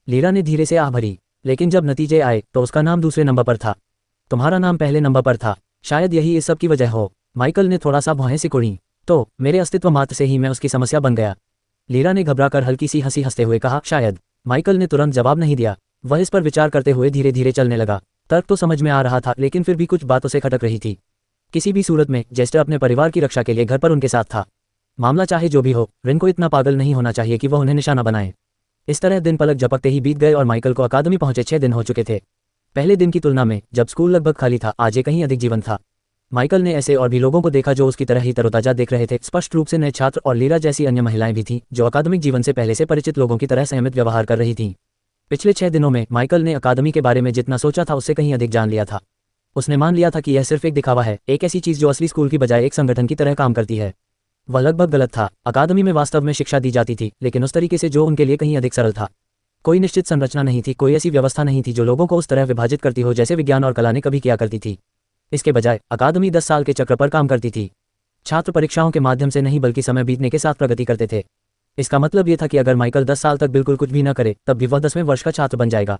लीरा ने धीरे से आह भरी। लेकिन जब नतीजे आए तो उसका नाम दूसरे नंबर पर था। तुम्हारा नाम पहले नंबर पर था। शायद यही इस सब की वजह हो। माइकल ने थोड़ा सा भौहें सिकुड़ी। तो मेरे अस्तित्व मात्र से ही मैं उसकी समस्या बन गया। लीरा ने घबराकर हल्की सी हंसी हंसते हुए कहा, शायद। माइकल ने तुरंत जवाब नहीं दिया। वह इस पर विचार करते हुए धीरे धीरे चलने लगा। तर्क तो समझ में आ रहा था, लेकिन फिर भी कुछ बातों से खटक रही थी। किसी भी सूरत में जेस्टर अपने परिवार की रक्षा के लिए घर पर उनके साथ था। मामला चाहे जो भी हो, रिन को इतना पागल नहीं होना चाहिए कि वह उन्हें निशाना बनाए। इस तरह दिन पलक झपकते ही बीत गए और माइकल को अकादमी पहुंचे 6 दिन हो चुके थे। पहले दिन की तुलना में जब स्कूल लगभग खाली था, आज ये कहीं अधिक जीवन था। माइकल ने ऐसे और भी लोगों को देखा जो उसकी तरह ही तरोताजा देख रहे थे। स्पष्ट रूप से नए छात्र और लीरा जैसी अन्य महिलाएं भी थीं जो अकादमिक जीवन से पहले से परिचित लोगों की तरह संयमित व्यवहार कर रही थीं। पिछले 6 दिनों में माइकल ने अकादमी के बारे में जितना सोचा था उससे कहीं अधिक जान लिया था। उसने मान लिया था कि यह सिर्फ एक दिखावा है, एक ऐसी चीज जो असली स्कूल की बजाय एक संगठन की तरह काम करती है। वह लगभग गलत था। अकादमी में वास्तव में शिक्षा दी जाती थी, लेकिन उस तरीके से जो उनके लिए कहीं अधिक सरल था। कोई निश्चित संरचना नहीं थी, कोई ऐसी व्यवस्था नहीं थी जो लोगों को उस तरह विभाजित करती हो जैसे विज्ञान और कला ने कभी किया करती थी। इसके बजाय अकादमी 10 साल के चक्र पर काम करती थी। छात्र परीक्षाओं के माध्यम से नहीं बल्कि समय बीतने के साथ प्रगति करते थे। इसका मतलब ये था कि अगर माइकल 10 साल तक बिल्कुल कुछ भी न करे तब भी वह 10वें वर्ष का छात्र बन जाएगा।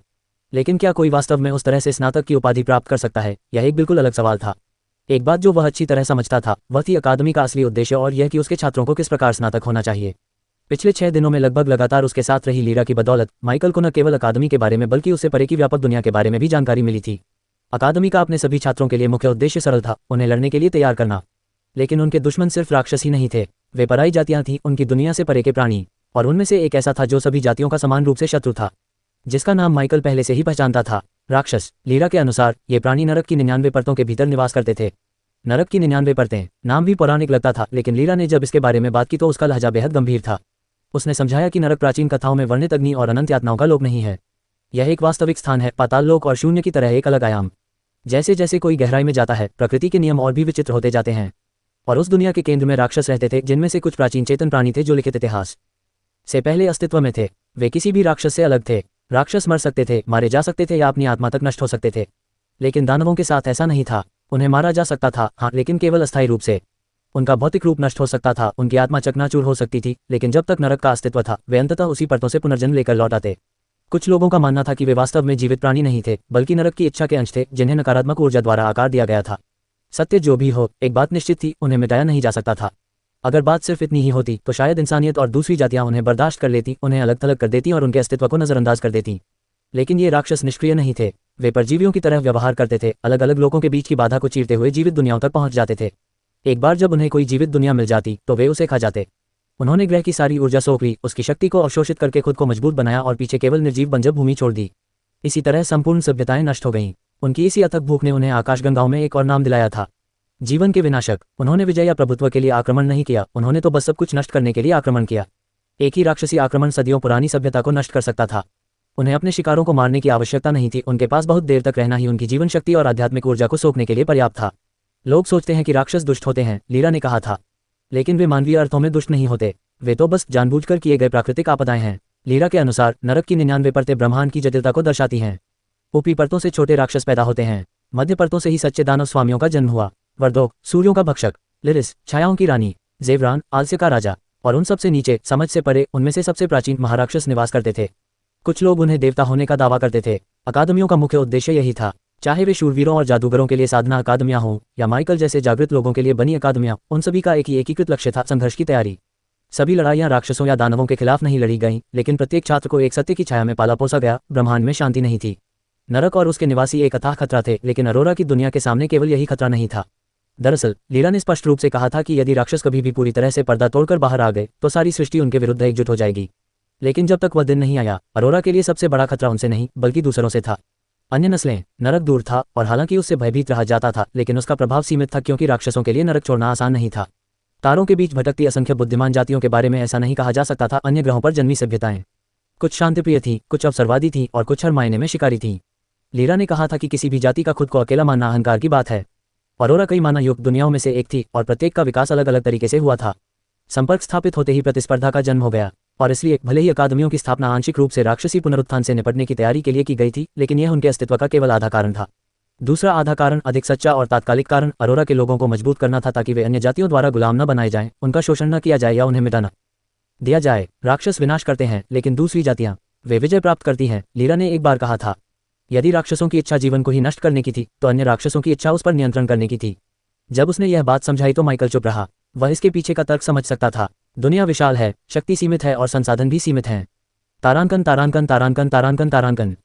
लेकिन क्या कोई वास्तव में उस तरह से स्नातक की उपाधि प्राप्त कर सकता है? यह एक बिल्कुल अलग सवाल था। एक बात जो वह अच्छी तरह समझता था वह थी अकादमी का असली उद्देश्य और यह कि उसके छात्रों को किस प्रकार स्नातक होना चाहिए। पिछले 6 दिनों में लगभग लगातार उसके साथ रही लीरा की बदौलत माइकल को न केवल अकादमी के बारे में बल्कि उससे परे की व्यापक दुनिया के बारे में भी जानकारी मिली थी। अकादमी का अपने सभी छात्रों के लिए मुख्य उद्देश्य सरल था, उन्हें लड़ने के लिए तैयार करना। लेकिन उनके दुश्मन सिर्फ राक्षस ही नहीं थे, वे पराई जातियां थीं, उनकी दुनिया से परे के प्राणी। और उनमें से एक ऐसा था जो सभी जातियों का समान रूप से शत्रु था, जिसका नाम माइकल पहले से ही पहचानता था, राक्षस। लीरा के अनुसार ये प्राणी नरक की 99 परतों के भीतर निवास करते थे। नरक की 99 परतें, नाम भी पौराणिक लगता था, लेकिन लीरा ने जब इसके बारे में बात की तो उसका लहजा बेहद गंभीर था। उसने समझाया कि नरक प्राचीन कथाओं में वर्णित अग्नि और अनंत यातनाओं का लोक नहीं है। यह एक वास्तविक स्थान है, पाताल लोक और शून्य की तरह एक अलग आयाम। जैसे जैसे कोई गहराई में जाता है, प्रकृति के नियम और भी विचित्र होते जाते हैं। और उस दुनिया के केंद्र में राक्षस रहते थे, जिनमें से कुछ प्राचीन चेतन प्राणी थे जो लिखित इतिहास से पहले अस्तित्व में थे। वे किसी भी राक्षस से अलग थे। राक्षस मर सकते थे, मारे जा सकते थे या अपनी आत्मा तक नष्ट हो सकते थे। लेकिन दानवों के साथ ऐसा नहीं था। उन्हें मारा जा सकता था, हाँ, लेकिन केवल अस्थायी रूप से। उनका भौतिक रूप नष्ट हो सकता था, उनकी आत्मा चकनाचूर हो सकती थी, लेकिन जब तक नरक का अस्तित्व था वे अंततः उसी परतों से पुनर्जन्म लेकर लौट आते। कुछ लोगों का मानना था कि वे वास्तव में जीवित प्राणी नहीं थे, बल्कि नरक की इच्छा के अंश थे जिन्हें नकारात्मक ऊर्जा द्वारा आकार दिया गया था। सत्य जो भी हो, एक बात निश्चित थी, उन्हें मिटाया नहीं जा सकता था। अगर बात सिर्फ इतनी ही होती तो शायद इंसानियत और दूसरी जातियां उन्हें बर्दाश्त कर लेती, उन्हें अलग थलग कर देती और उनके अस्तित्व को नजरअंदाज कर देती। लेकिन ये राक्षस निष्क्रिय नहीं थे। वे परजीवियों की तरह व्यवहार करते थे, अलग अलग लोगों के बीच की बाधा को चीरते हुए जीवित दुनियाओं तक पहुंच जाते थे। एक बार जब उन्हें कोई जीवित दुनिया मिल जाती तो वे उसे खा जाते। उन्होंने ग्रह की सारी ऊर्जा सोख ली, उसकी शक्ति को अवशोषित करके खुद को मजबूत बनाया और पीछे केवल निर्जीव बंजर भूमि छोड़ दी। इसी तरह संपूर्ण सभ्यताएं नष्ट हो गईं। उनकी इसी अथक भूख ने उन्हें आकाशगंगाओं में एक और नाम दिलाया था, जीवन के विनाशक। उन्होंने विजय या प्रभुत्व के लिए आक्रमण नहीं किया, उन्होंने तो बस सब कुछ नष्ट करने के लिए आक्रमण किया। एक ही राक्षसी आक्रमण सदियों पुरानी सभ्यता को नष्ट कर सकता था। उन्हें अपने शिकारों को मारने की आवश्यकता नहीं थी, उनके पास बहुत देर तक रहना ही उनकी जीवन शक्ति और आध्यात्मिक ऊर्जा को सोखने के लिए पर्याप्त था। लोग सोचते हैं कि राक्षस दुष्ट होते हैं, लीरा ने कहा था, लेकिन वे मानवीय अर्थों में दुष्ट नहीं होते। वे तो बस जानबूझकर किए गए प्राकृतिक आपदाएं हैं। लीरा के अनुसार नरक की 99 परतें ब्रह्मांड की जटिलता को दर्शाती हैं। ऊपरी परतों से छोटे राक्षस पैदा होते हैं, मध्य परतों से ही सच्चे दानव स्वामियों का जन्म हुआ। वर्दोक, सूर्यों का भक्षक, लिरिस, छायाओं की रानी, जेवरान, आलस्य का राजा, और उन सबसे नीचे, समझ से परे, उनमें से सबसे प्राचीन महाराक्षस निवास करते थे। कुछ लोग उन्हें देवता होने का दावा करते थे। अकादमियों का मुख्य उद्देश्य यही था, चाहे वे शूरवीरों और जादूगरों के लिए साधना अकादमियां हों या माइकल जैसे जागृत लोगों के लिए बनी अकादमियां, उन सभी का एक ही एकीकृत लक्ष्य था, संघर्ष की तैयारी। सभी लड़ाइयां राक्षसों या दानवों के खिलाफ नहीं लड़ी गईं, लेकिन प्रत्येक छात्र को एक सत्य की छाया में पाला पोसा गया, ब्रह्मांड में शांति नहीं थी। नरक और उसके निवासी एक अथाह खतरा थे, लेकिन अरोरा की दुनिया के सामने केवल यही खतरा नहीं था। दरअसल लीरा ने स्पष्ट रूप से कहा था कि यदि राक्षस कभी भी पूरी तरह से पर्दा तोड़कर बाहर आ गए तो सारी सृष्टि उनके विरुद्ध एकजुट हो जाएगी। लेकिन जब तक वह दिन नहीं आया, अरोरा के लिए सबसे बड़ा खतरा उनसे नहीं बल्कि दूसरों से था। अन्य नस्लें, नरक दूर था और हालांकि उससे भयभीत रहा जाता था, लेकिन उसका प्रभाव सीमित था क्योंकि राक्षसों के लिए नरक छोड़ना आसान नहीं था। तारों के बीच भटकती असंख्य बुद्धिमान जातियों के बारे में ऐसा नहीं कहा जा सकता था। अन्य ग्रहों पर जन्मी सभ्यताएं कुछ शांतिप्रिय थीं, कुछ अवसरवादी थीं और कुछ हर मायने में शिकारी थीं। लीरा ने कहा था कि किसी भी जाति का खुद को अकेला मानना अहंकार की बात है। अरोरा कई माना युक्त दुनियाओं में से एक थी और प्रत्येक का विकास अलग अलग तरीके से हुआ था। संपर्क स्थापित होते ही प्रतिस्पर्धा का जन्म हो गया और इसलिए भले ही अकादमियों की स्थापना आंशिक रूप से राक्षसी पुनरुत्थान से निपटने की तैयारी के लिए की गई थी, लेकिन यह उनके अस्तित्व का केवल आधा कारण था। दूसरा आधा कारण, अधिक सच्चा और तात्कालिक कारण, अरोरा के लोगों को मजबूत करना था ताकि वे अन्य जातियों द्वारा गुलाम न बनाए जाएं, उनका शोषण न किया जाए या उन्हें मिटा न दिया जाए। राक्षस विनाश करते हैं, लेकिन दूसरी जातियां वे विजय प्राप्त करती हैं। लीरा ने एक बार कहा था, यदि राक्षसों की इच्छा जीवन को ही नष्ट करने की थी तो अन्य राक्षसों की इच्छा उस पर नियंत्रण करने की थी। जब उसने यह बात समझाई तो माइकल चुप रहा। वह इसके पीछे का तर्क समझ सकता था। दुनिया विशाल है, शक्ति सीमित है और संसाधन भी सीमित हैं। तारांकन तारांकन तारांकन तारांकन तारांकन।